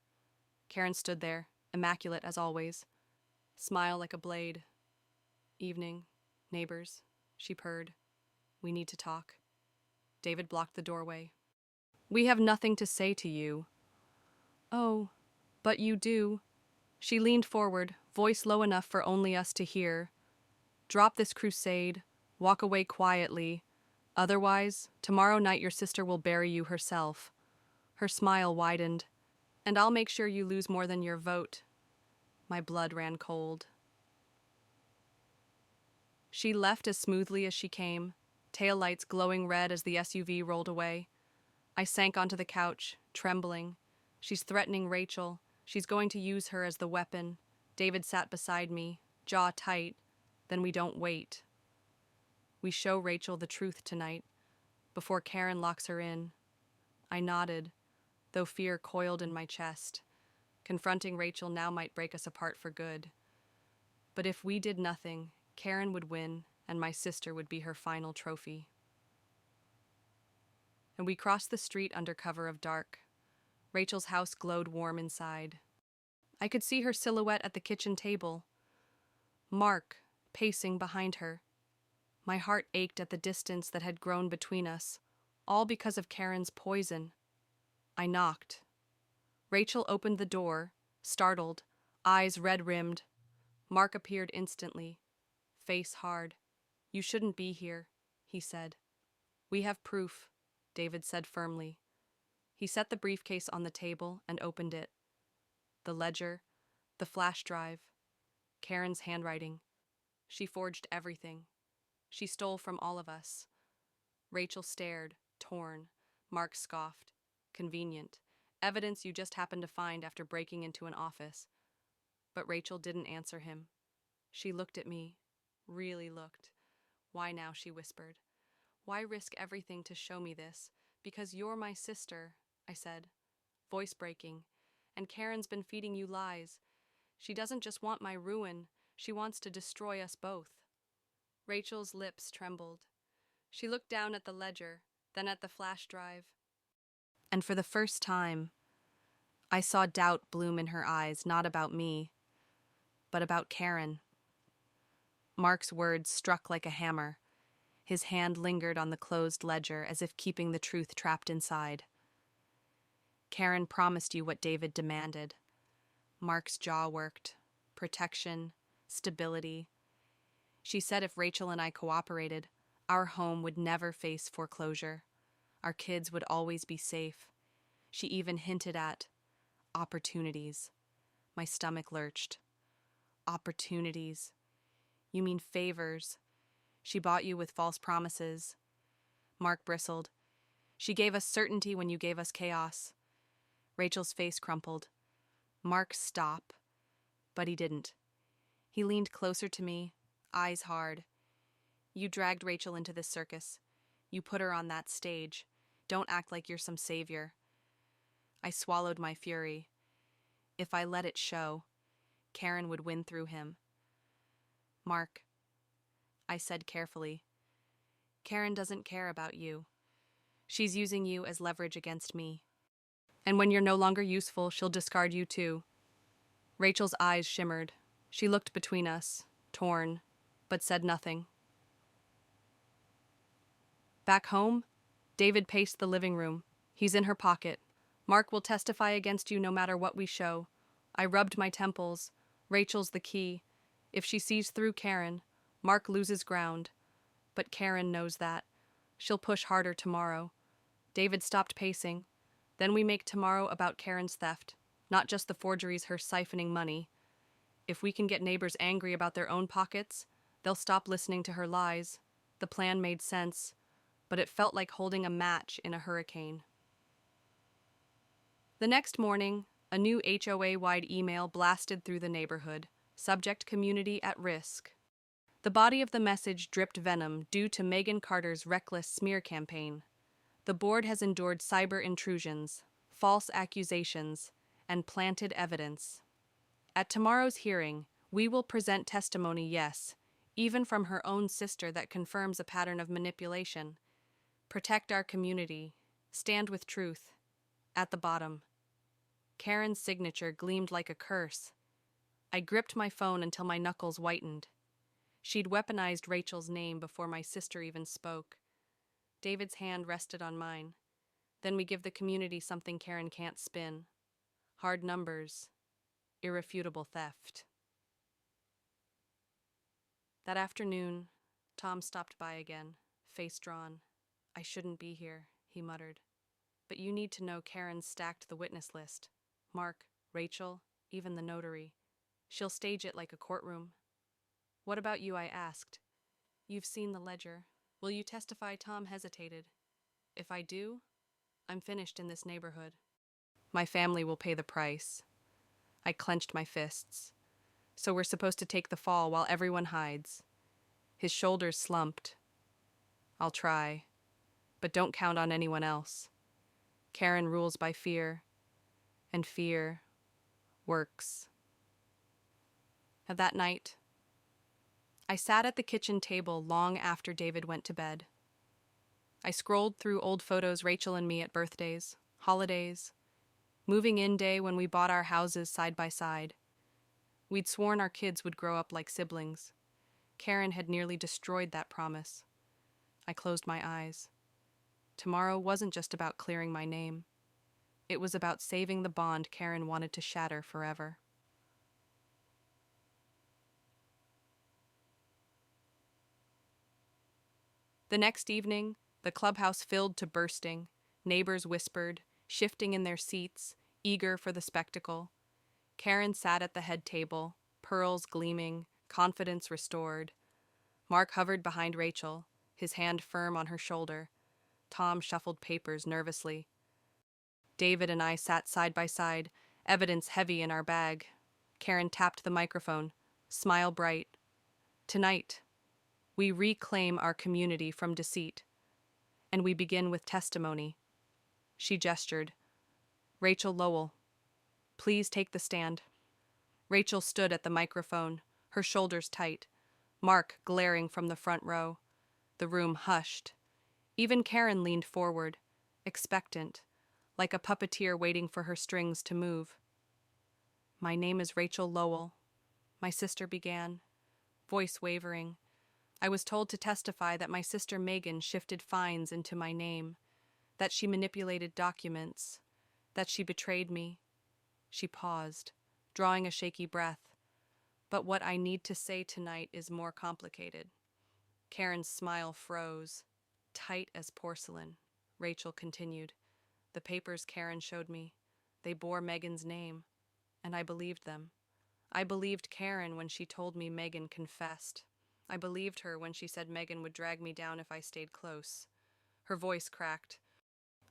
Karen stood there, immaculate as always. Smile like a blade. "Evening, neighbors," she purred. "We need to talk." David blocked the doorway. "We have nothing to say to you." "Oh, but you do." She leaned forward, voice low enough for only us to hear. "Drop this crusade. Walk away quietly. Otherwise, tomorrow night your sister will bury you herself." Her smile widened. "And I'll make sure you lose more than your vote." My blood ran cold. She left as smoothly as she came, taillights glowing red as the SUV rolled away. I sank onto the couch, trembling. She's threatening Rachel. She's going to use her as the weapon. David sat beside me, jaw tight. Then we don't wait. We show Rachel the truth tonight, before Karen locks her in. I nodded, though fear coiled in my chest. Confronting Rachel now might break us apart for good. But if we did nothing, Karen would win, and my sister would be her final trophy. And we crossed the street under cover of dark. Rachel's house glowed warm inside. I could see her silhouette at the kitchen table. Mark, pacing behind her. My heart ached at the distance that had grown between us, all because of Karen's poison. I knocked. Rachel opened the door, startled, eyes red-rimmed. Mark appeared instantly, face hard. "You shouldn't be here," he said. "We have proof," David said firmly. He set the briefcase on the table and opened it. The ledger, the flash drive, Karen's handwriting. She forged everything. She stole from all of us. Rachel stared, torn. Mark scoffed. "Convenient. Evidence you just happened to find after breaking into an office." But Rachel didn't answer him. She looked at me, really looked. "Why now?" she whispered. "Why risk everything to show me this? Because you're my sister," I said, voice breaking. "And Karen's been feeding you lies. She doesn't just want my ruin, she wants to destroy us both." Rachel's lips trembled. She looked down at the ledger, then at the flash drive. And for the first time, I saw doubt bloom in her eyes, not about me, but about Karen. Mark's words struck like a hammer. His hand lingered on the closed ledger as if keeping the truth trapped inside. "Karen promised you what David demanded." Mark's jaw worked. Protection, stability. She said if Rachel and I cooperated, our home would never face foreclosure. Our kids would always be safe. She even hinted at opportunities. My stomach lurched. Opportunities. You mean favors. She bought you with false promises. Mark bristled. She gave us certainty when you gave us chaos. Rachel's face crumpled. Mark, stop. But he didn't. He leaned closer to me, eyes hard. You dragged Rachel into this circus. You put her on that stage. Don't act like you're some savior. I swallowed my fury. If I let it show, Karen would win through him. Mark, I said carefully, Karen doesn't care about you. She's using you as leverage against me. And when you're no longer useful, she'll discard you too. Rachel's eyes shimmered. She looked between us, torn, but said nothing. Back home, David paced the living room. He's in her pocket. Mark will testify against you no matter what we show. I rubbed my temples. Rachel's the key. If she sees through Karen, Mark loses ground. But Karen knows that. She'll push harder tomorrow. David stopped pacing. Then we make tomorrow about Karen's theft, not just the forgeries her siphoning money. If we can get neighbors angry about their own pockets, they'll stop listening to her lies. The plan made sense, but it felt like holding a match in a hurricane. The next morning, a new HOA-wide email blasted through the neighborhood. Subject: community at risk. The body of the message dripped venom due to Megan Carter's reckless smear campaign. The board has endured cyber intrusions, false accusations, and planted evidence. At tomorrow's hearing, we will present testimony, yes, even from her own sister, that confirms a pattern of manipulation. Protect our community. Stand with truth. At the bottom. Karen's signature gleamed like a curse. I gripped my phone until my knuckles whitened. She'd weaponized Rachel's name before my sister even spoke. David's hand rested on mine. Then we give the community something Karen can't spin. Hard numbers. Irrefutable theft. That afternoon, Tom stopped by again, face drawn. I shouldn't be here, he muttered. But you need to know Karen stacked the witness list. Mark, Rachel, even the notary. She'll stage it like a courtroom. What about you, I asked. You've seen the ledger. Will you testify? Tom hesitated. If I do, I'm finished in this neighborhood. My family will pay the price. I clenched my fists. So we're supposed to take the fall while everyone hides. His shoulders slumped. I'll try, but don't count on anyone else. Karen rules by fear, and fear works. That night, I sat at the kitchen table long after David went to bed. I scrolled through old photos, Rachel and me at birthdays, holidays, moving in day when we bought our houses side by side. We'd sworn our kids would grow up like siblings. Karen had nearly destroyed that promise. I closed my eyes. Tomorrow wasn't just about clearing my name. It was about saving the bond Karen wanted to shatter forever. The next evening, the clubhouse filled to bursting. Neighbors whispered, shifting in their seats, eager for the spectacle. Karen sat at the head table, pearls gleaming, confidence restored. Mark hovered behind Rachel, his hand firm on her shoulder. Tom shuffled papers nervously. David and I sat side by side, evidence heavy in our bag. Karen tapped the microphone, smile bright. Tonight, we reclaim our community from deceit, and we begin with testimony. She gestured. Rachel Lowell, please take the stand. Rachel stood at the microphone, her shoulders tight, Mark glaring from the front row. The room hushed. Even Karen leaned forward, expectant, like a puppeteer waiting for her strings to move. My name is Rachel Lowell, my sister began, voice wavering. I was told to testify that my sister Megan shifted fines into my name, that she manipulated documents, that she betrayed me. She paused, drawing a shaky breath. But what I need to say tonight is more complicated. Karen's smile froze, tight as porcelain. Rachel continued. The papers Karen showed me, they bore Megan's name, and I believed them. I believed Karen when she told me Megan confessed. I believed her when she said Megan would drag me down if I stayed close. Her voice cracked.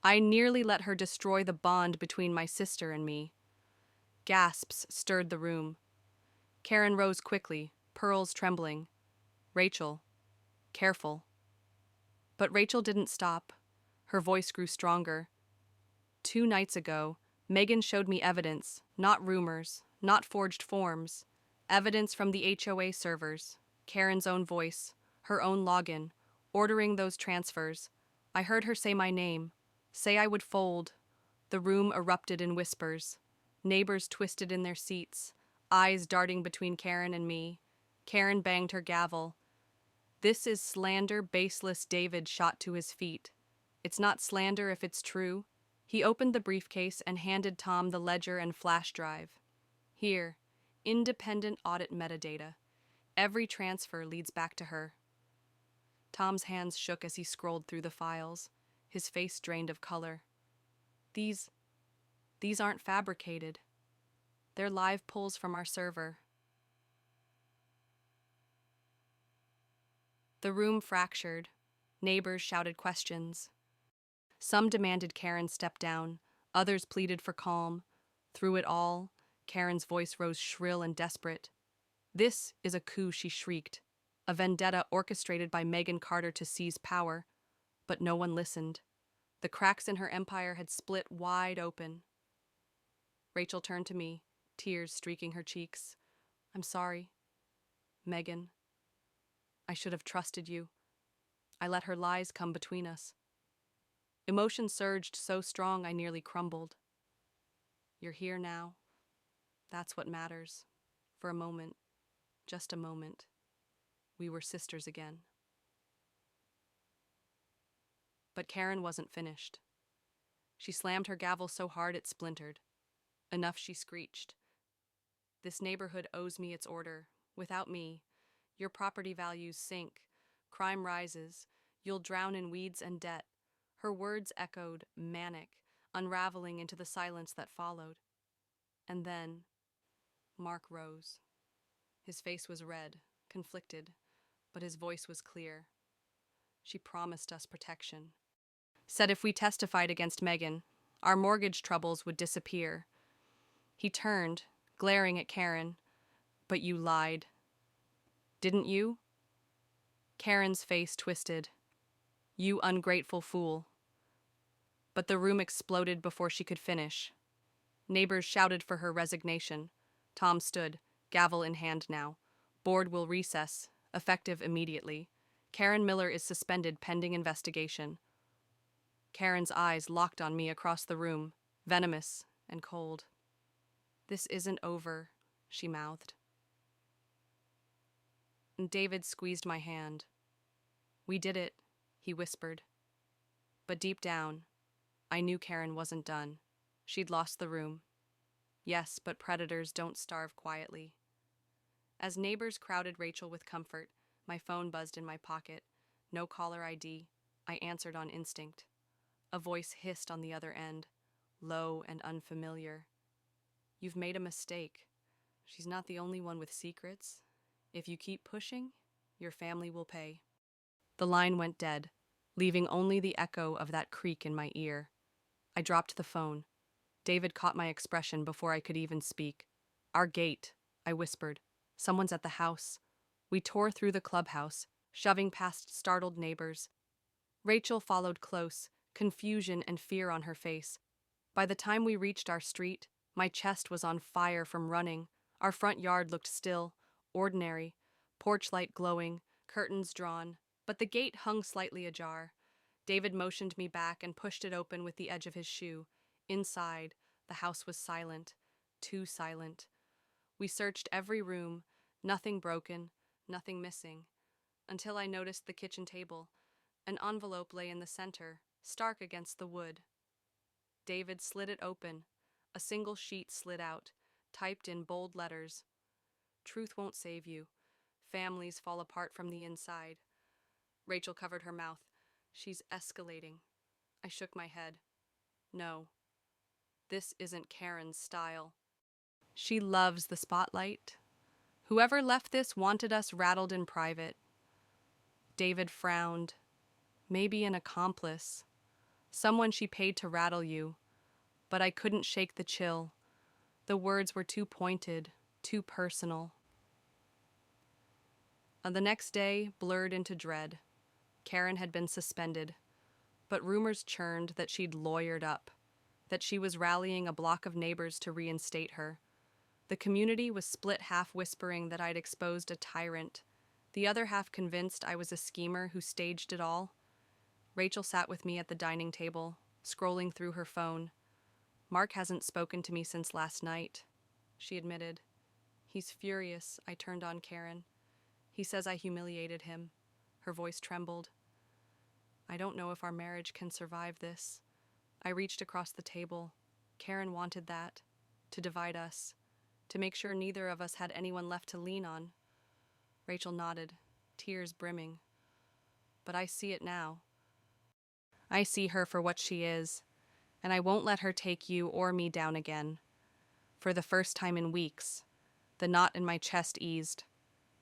I nearly let her destroy the bond between my sister and me. Gasps stirred the room. Karen rose quickly, pearls trembling. Rachel, careful. But Rachel didn't stop. Her voice grew stronger. 2 nights ago, Megan showed me evidence, not rumors, not forged forms. Evidence from the HOA servers, Karen's own voice, her own login, ordering those transfers. I heard her say my name, say I would fold. The room erupted in whispers. Neighbors twisted in their seats, eyes darting between Karen and me. Karen banged her gavel. This is slander, baseless. David shot to his feet. It's not slander if it's true. He opened the briefcase and handed Tom the ledger and flash drive. Here, independent audit metadata. Every transfer leads back to her. Tom's hands shook as he scrolled through the files, his face drained of color. These aren't fabricated. They're live pulls from our server. The room fractured. Neighbors shouted questions. Some demanded Karen step down. Others pleaded for calm. Through it all, Karen's voice rose shrill and desperate. This is a coup, she shrieked. A vendetta orchestrated by Megan Carter to seize power. But no one listened. The cracks in her empire had split wide open. Rachel turned to me, tears streaking her cheeks. I'm sorry, Megan. I should have trusted you. I let her lies come between us. Emotion surged so strong I nearly crumbled. You're here now. That's what matters. For a moment, just a moment, we were sisters again. But Karen wasn't finished. She slammed her gavel so hard it splintered. Enough, she screeched. This neighborhood owes me its order. Without me, your property values sink. Crime rises. You'll drown in weeds and debt. Her words echoed, manic, unraveling into the silence that followed. And then, Mark rose. His face was red, conflicted, but his voice was clear. She promised us protection. Said if we testified against Megan, our mortgage troubles would disappear. He turned, glaring at Karen. But you lied. Didn't you? Karen's face twisted. You ungrateful fool. But the room exploded before she could finish. Neighbors shouted for her resignation. Tom stood, gavel in hand now. Board will recess, effective immediately. Karen Miller is suspended pending investigation. Karen's eyes locked on me across the room, venomous and cold. This isn't over, she mouthed. And David squeezed my hand. We did it, he whispered. But deep down, I knew Karen wasn't done. She'd lost the room. Yes, but predators don't starve quietly. As neighbors crowded Rachel with comfort, my phone buzzed in my pocket. No caller ID. I answered on instinct. A voice hissed on the other end, low and unfamiliar. You've made a mistake. She's not the only one with secrets. If you keep pushing, your family will pay. The line went dead, leaving only the echo of that creak in my ear. I dropped the phone. David caught my expression before I could even speak. Our gate, I whispered. Someone's at the house. We tore through the clubhouse, shoving past startled neighbors. Rachel followed close, confusion and fear on her face. By the time we reached our street, my chest was on fire from running. Our front yard looked still, ordinary, porch light glowing, curtains drawn, but the gate hung slightly ajar. David motioned me back and pushed it open with the edge of his shoe. Inside, the house was silent, too silent. We searched every room, nothing broken, nothing missing, until I noticed the kitchen table. An envelope lay in the center, stark against the wood. David slid it open. A single sheet slid out, typed in bold letters. Truth won't save you. Families fall apart from the inside. Rachel covered her mouth. She's escalating. I shook my head. No. This isn't Karen's style. She loves the spotlight. Whoever left this wanted us rattled in private. David frowned. Maybe an accomplice. Someone she paid to rattle you. But I couldn't shake the chill. The words were too pointed, too personal. The next day blurred into dread. Karen had been suspended, but rumors churned that she'd lawyered up, that she was rallying a block of neighbors to reinstate her. The community was split, half whispering that I'd exposed a tyrant, the other half convinced I was a schemer who staged it all. Rachel sat with me at the dining table, scrolling through her phone. Mark hasn't spoken to me since last night, she admitted. He's furious, I turned on Karen. He says I humiliated him. Her voice trembled. I don't know if our marriage can survive this. I reached across the table. Karen wanted that, to divide us, to make sure neither of us had anyone left to lean on. Rachel nodded, tears brimming. But I see it now. I see her for what she is, and I won't let her take you or me down again. For the first time in weeks, the knot in my chest eased.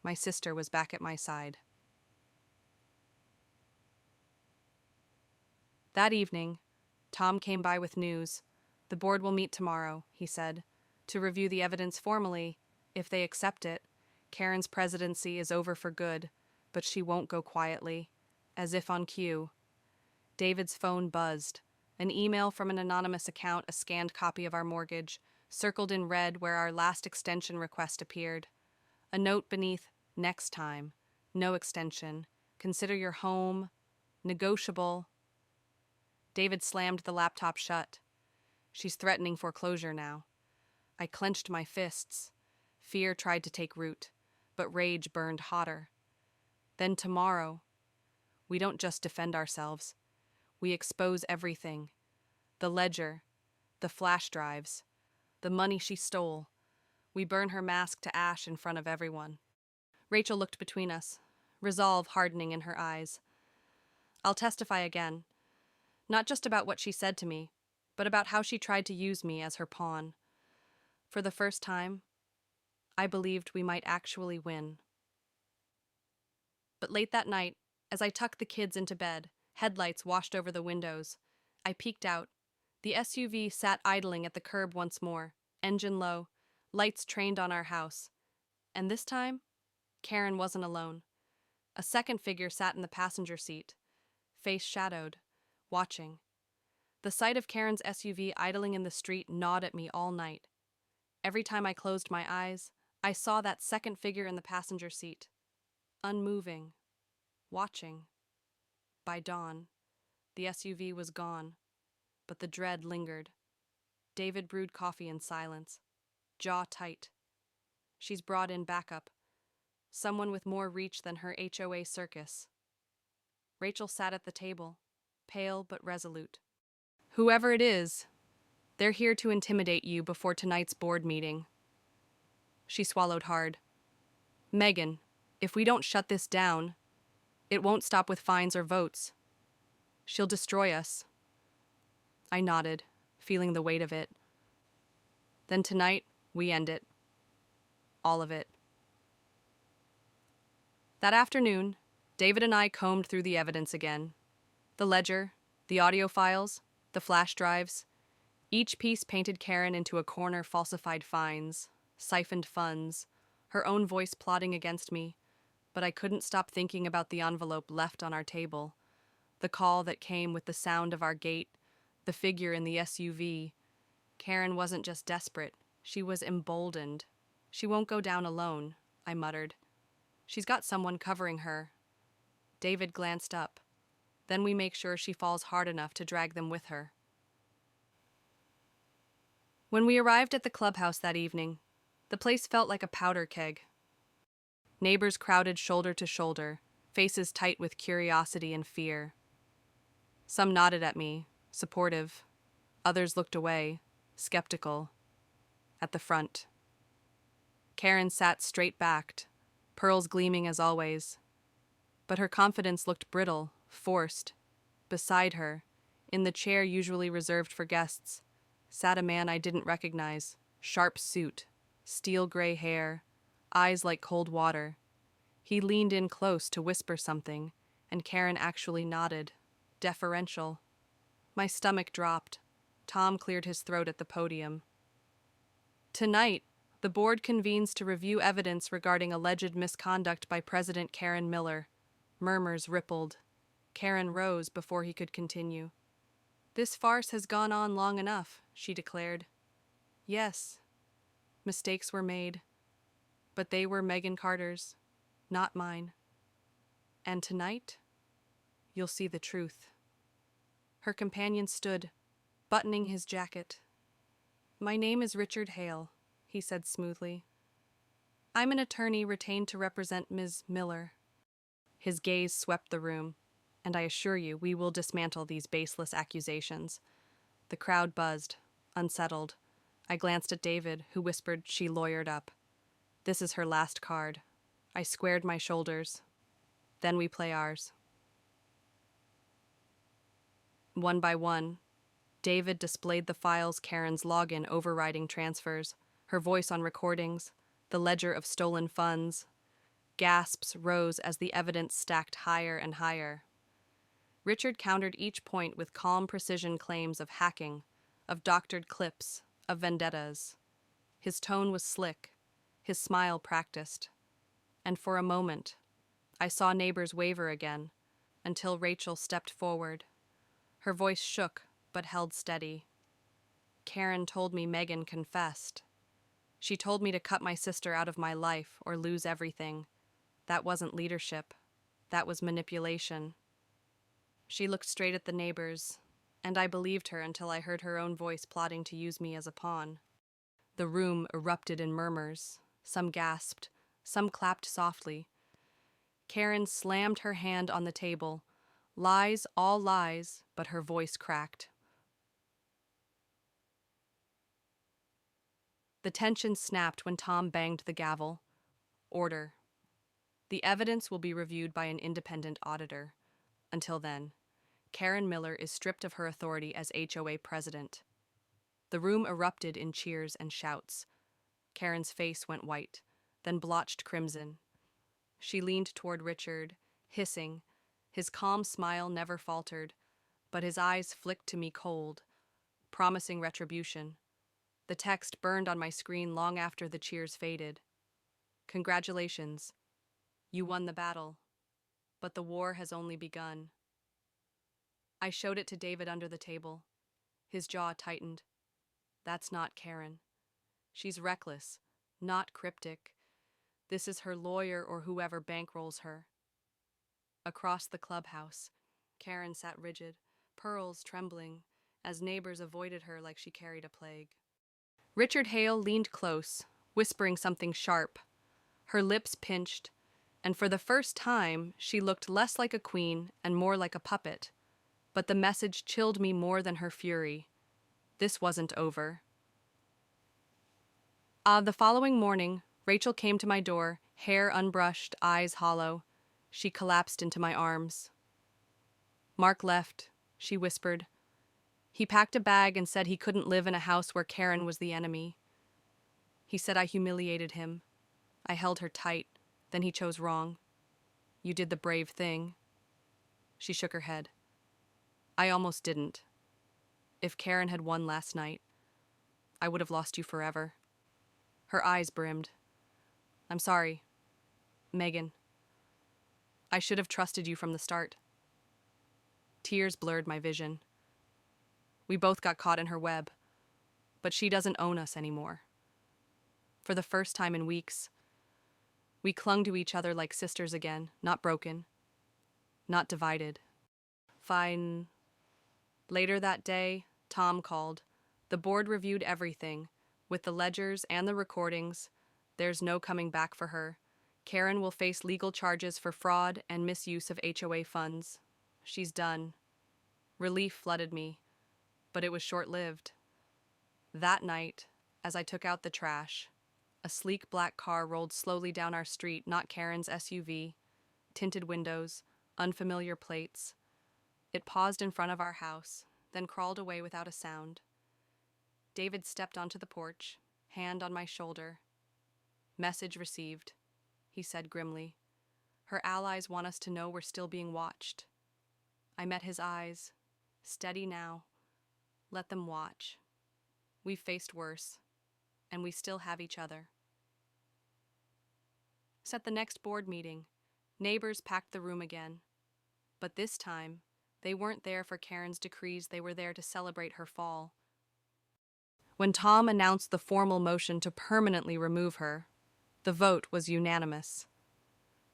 My sister was back at my side. That evening, Tom came by with news. The board will meet tomorrow, he said, to review the evidence formally. If they accept it, Karen's presidency is over for good, but she won't go quietly, as if on cue. David's phone buzzed. An email from an anonymous account, a scanned copy of our mortgage, circled in red where our last extension request appeared. A note beneath, next time, no extension, consider your home, negotiable. David slammed the laptop shut. She's threatening foreclosure now. I clenched my fists. Fear tried to take root, but rage burned hotter. Then tomorrow, we don't just defend ourselves. We expose everything. The ledger, the flash drives, the money she stole. We burn her mask to ash in front of everyone. Rachel looked between us, resolve hardening in her eyes. I'll testify again. Not just about what she said to me, but about how she tried to use me as her pawn. For the first time, I believed we might actually win. But late that night, as I tucked the kids into bed, headlights washed over the windows. I peeked out. The SUV sat idling at the curb once more, engine low, lights trained on our house. And this time, Karen wasn't alone. A second figure sat in the passenger seat, face shadowed, watching. The sight of Karen's SUV idling in the street gnawed at me all night. Every time I closed my eyes, I saw that second figure in the passenger seat, unmoving, watching. By dawn, the SUV was gone, but the dread lingered. David brewed coffee in silence, jaw tight. She's brought in backup, someone with more reach than her HOA circus. Rachel sat at the table, pale but resolute. Whoever it is, they're here to intimidate you before tonight's board meeting. She swallowed hard. Megan, if we don't shut this down, it won't stop with fines or votes. She'll destroy us. I nodded, feeling the weight of it. Then tonight, we end it. All of it. That afternoon, David and I combed through the evidence again. The ledger, the audio files, the flash drives. Each piece painted Karen into a corner, falsified fines, siphoned funds, her own voice plotting against me. But I couldn't stop thinking about the envelope left on our table, the call that came with the sound of our gate, the figure in the SUV. Karen wasn't just desperate, she was emboldened. She won't go down alone, I muttered. She's got someone covering her. David glanced up. Then we make sure she falls hard enough to drag them with her. When we arrived at the clubhouse that evening, the place felt like a powder keg. Neighbors crowded shoulder to shoulder, faces tight with curiosity and fear. Some nodded at me, supportive. Others looked away, skeptical. At the front, Karen sat straight-backed, pearls gleaming as always. But her confidence looked brittle, forced. Beside her, in the chair usually reserved for guests, sat a man I didn't recognize, sharp suit, steel gray hair, eyes like cold water. He leaned in close to whisper something, and Karen actually nodded, deferential. My stomach dropped. Tom cleared his throat at the podium. Tonight, the board convenes to review evidence regarding alleged misconduct by President Karen Miller. Murmurs rippled. Karen rose before he could continue. This farce has gone on long enough, she declared. Yes, mistakes were made, but they were Megan Carter's, not mine. And tonight, you'll see the truth. Her companion stood, buttoning his jacket. My name is Richard Hale, he said smoothly. I'm an attorney retained to represent Ms. Miller. His gaze swept the room. "And I assure you, we will dismantle these baseless accusations." The crowd buzzed, unsettled. I glanced at David, who whispered she lawyered up. "This is her last card." I squared my shoulders. "Then we play ours." One by one, David displayed the files Karen's login overriding transfers, her voice on recordings, the ledger of stolen funds. Gasps rose as the evidence stacked higher and higher. Richard countered each point with calm precision claims of hacking, of doctored clips, of vendettas. His tone was slick, his smile practiced. And for a moment, I saw neighbors waver again, until Rachel stepped forward. Her voice shook, but held steady. "Karen told me Megan confessed. She told me to cut my sister out of my life or lose everything. That wasn't leadership. That was manipulation." She looked straight at the neighbors, and I believed her until I heard her own voice plotting to use me as a pawn. The room erupted in murmurs. Some gasped, some clapped softly. Karen slammed her hand on the table. Lies, all lies, but her voice cracked. The tension snapped when Tom banged the gavel. "Order. The evidence will be reviewed by an independent auditor. Until then, Karen Miller is stripped of her authority as HOA president." The room erupted in cheers and shouts. Karen's face went white, then blotched crimson. She leaned toward Richard, hissing. His calm smile never faltered, but his eyes flicked to me cold, promising retribution. The text burned on my screen long after the cheers faded. "Congratulations. You won the battle, but the war has only begun." I showed it to David under the table. His jaw tightened. "That's not Karen. She's reckless, not cryptic. This is her lawyer or whoever bankrolls her." Across the clubhouse, Karen sat rigid, pearls trembling, as neighbors avoided her like she carried a plague. Richard Hale leaned close, whispering something sharp. Her lips pinched, and for the first time, she looked less like a queen and more like a puppet. But the message chilled me more than her fury. This wasn't over. The following morning, Rachel came to my door, hair unbrushed, eyes hollow. She collapsed into my arms. "Mark left," she whispered. "He packed a bag and said he couldn't live in a house where Karen was the enemy. He said I humiliated him. I held her tight, then he chose wrong. You did the brave thing." She shook her head. "I almost didn't. If Karen had won last night, I would have lost you forever." Her eyes brimmed. "I'm sorry, Megan. I should have trusted you from the start." Tears blurred my vision. We both got caught in her web, but she doesn't own us anymore. For the first time in weeks, we clung to each other like sisters again, not broken, not divided. Fine. Later that day, Tom called. The board reviewed everything. With the ledgers and the recordings, there's no coming back for her. Karen will face legal charges for fraud and misuse of HOA funds. She's done. Relief flooded me, but it was short-lived. That night, as I took out the trash, a sleek black car rolled slowly down our street, not Karen's SUV. Tinted windows, unfamiliar plates. It paused in front of our house, then crawled away without a sound. David stepped onto the porch, hand on my shoulder. "Message received," he said grimly. "Her allies want us to know we're still being watched." I met his eyes. "Steady now. Let them watch. We've faced worse, and we still have each other." Set the next board meeting. Neighbors packed the room again. But this time, they weren't there for Karen's decrees, they were there to celebrate her fall. When Tom announced the formal motion to permanently remove her, the vote was unanimous.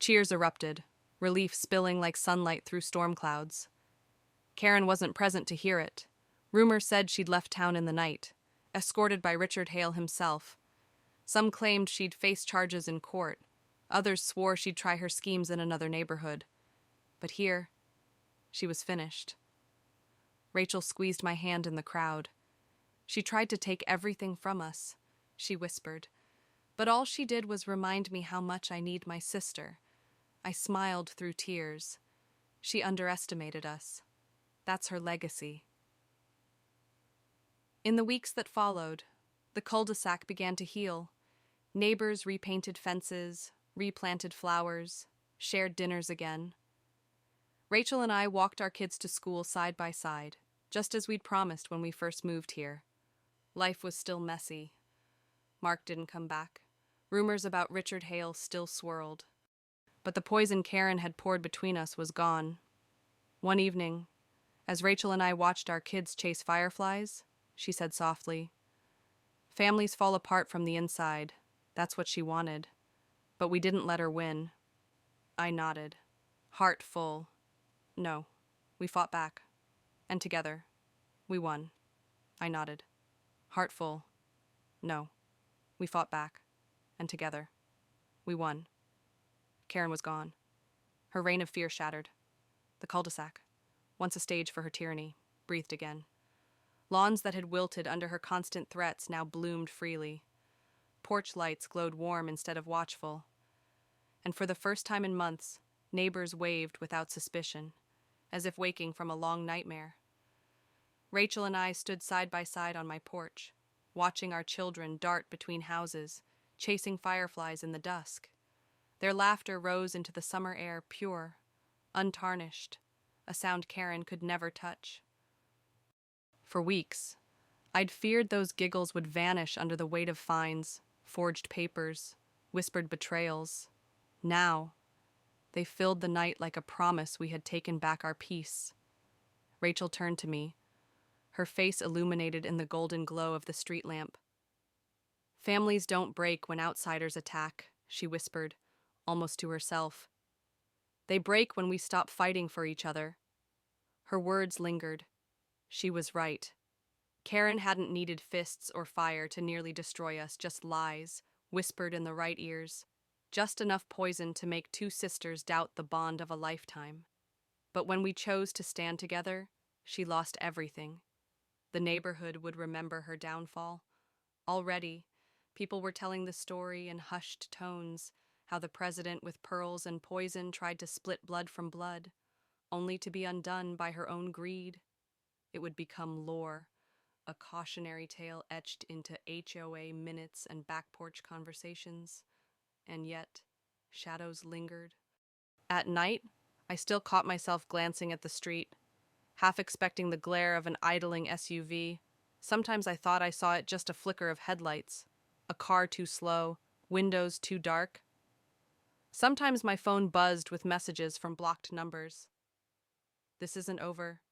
Cheers erupted, relief spilling like sunlight through storm clouds. Karen wasn't present to hear it. Rumor said she'd left town in the night, escorted by Richard Hale himself. Some claimed she'd face charges in court. Others swore she'd try her schemes in another neighborhood. But here, she was finished. Rachel squeezed my hand in the crowd. She tried to take everything from us, she whispered. But all she did was remind me how much I need my sister. I smiled through tears. She underestimated us. That's her legacy. In the weeks that followed, the cul-de-sac began to heal. Neighbors repainted fences, replanted flowers, shared dinners again. Rachel and I walked our kids to school side by side, just as we'd promised when we first moved here. Life was still messy. Mark didn't come back. Rumors about Richard Hale still swirled. But the poison Karen had poured between us was gone. One evening, as Rachel and I watched our kids chase fireflies, she said softly, "Families fall apart from the inside. That's what she wanted. But we didn't let her win." I nodded, heart full. "No, we fought back. And together, we won." I nodded, heart full. "No, we fought back. And together, we won." Karen was gone. Her reign of fear shattered. The cul-de-sac, once a stage for her tyranny, breathed again. Lawns that had wilted under her constant threats now bloomed freely. Porch lights glowed warm instead of watchful. And for the first time in months, neighbors waved without suspicion, as if waking from a long nightmare. Rachel and I stood side by side on my porch, watching our children dart between houses, chasing fireflies in the dusk. Their laughter rose into the summer air pure, untarnished, a sound Karen could never touch. For weeks, I'd feared those giggles would vanish under the weight of fines, forged papers, whispered betrayals. Now, they filled the night like a promise we had taken back our peace. Rachel turned to me, her face illuminated in the golden glow of the street lamp. "Families don't break when outsiders attack," she whispered, almost to herself. "They break when we stop fighting for each other." Her words lingered. She was right. Karen hadn't needed fists or fire to nearly destroy us, just lies, whispered in the right ears. Just enough poison to make two sisters doubt the bond of a lifetime. But when we chose to stand together, she lost everything. The neighborhood would remember her downfall. Already, people were telling the story in hushed tones, how the president with pearls and poison tried to split blood from blood, only to be undone by her own greed. It would become lore, a cautionary tale etched into HOA minutes and back porch conversations. And yet, shadows lingered. At night, I still caught myself glancing at the street, half expecting the glare of an idling SUV. Sometimes I thought I saw it just a flicker of headlights, a car too slow, windows too dark. Sometimes my phone buzzed with messages from blocked numbers. This isn't over,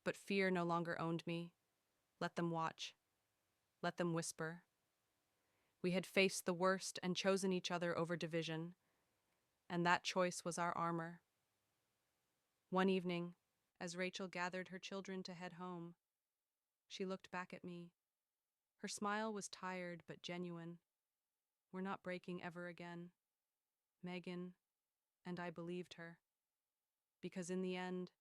but fear no longer owned me. Let them watch. Let them whisper. We had faced the worst and chosen each other over division, and that choice was our armor. One evening, as Rachel gathered her children to head home, she looked back at me. Her smile was tired but genuine. "We're not breaking ever again." Megan and I believed her. Because in the end,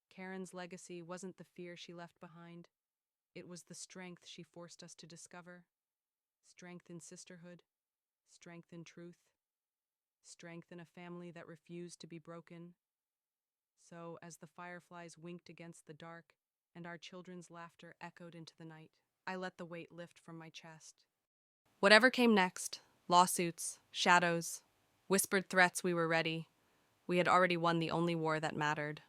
Karen's legacy wasn't the fear she left behind. It was the strength she forced us to discover. Strength in sisterhood, strength in truth, strength in a family that refused to be broken. So, as the fireflies winked against the dark and our children's laughter echoed into the night, I let the weight lift from my chest. Whatever came next, lawsuits, shadows, whispered threats, we were ready. We had already won the only war that mattered.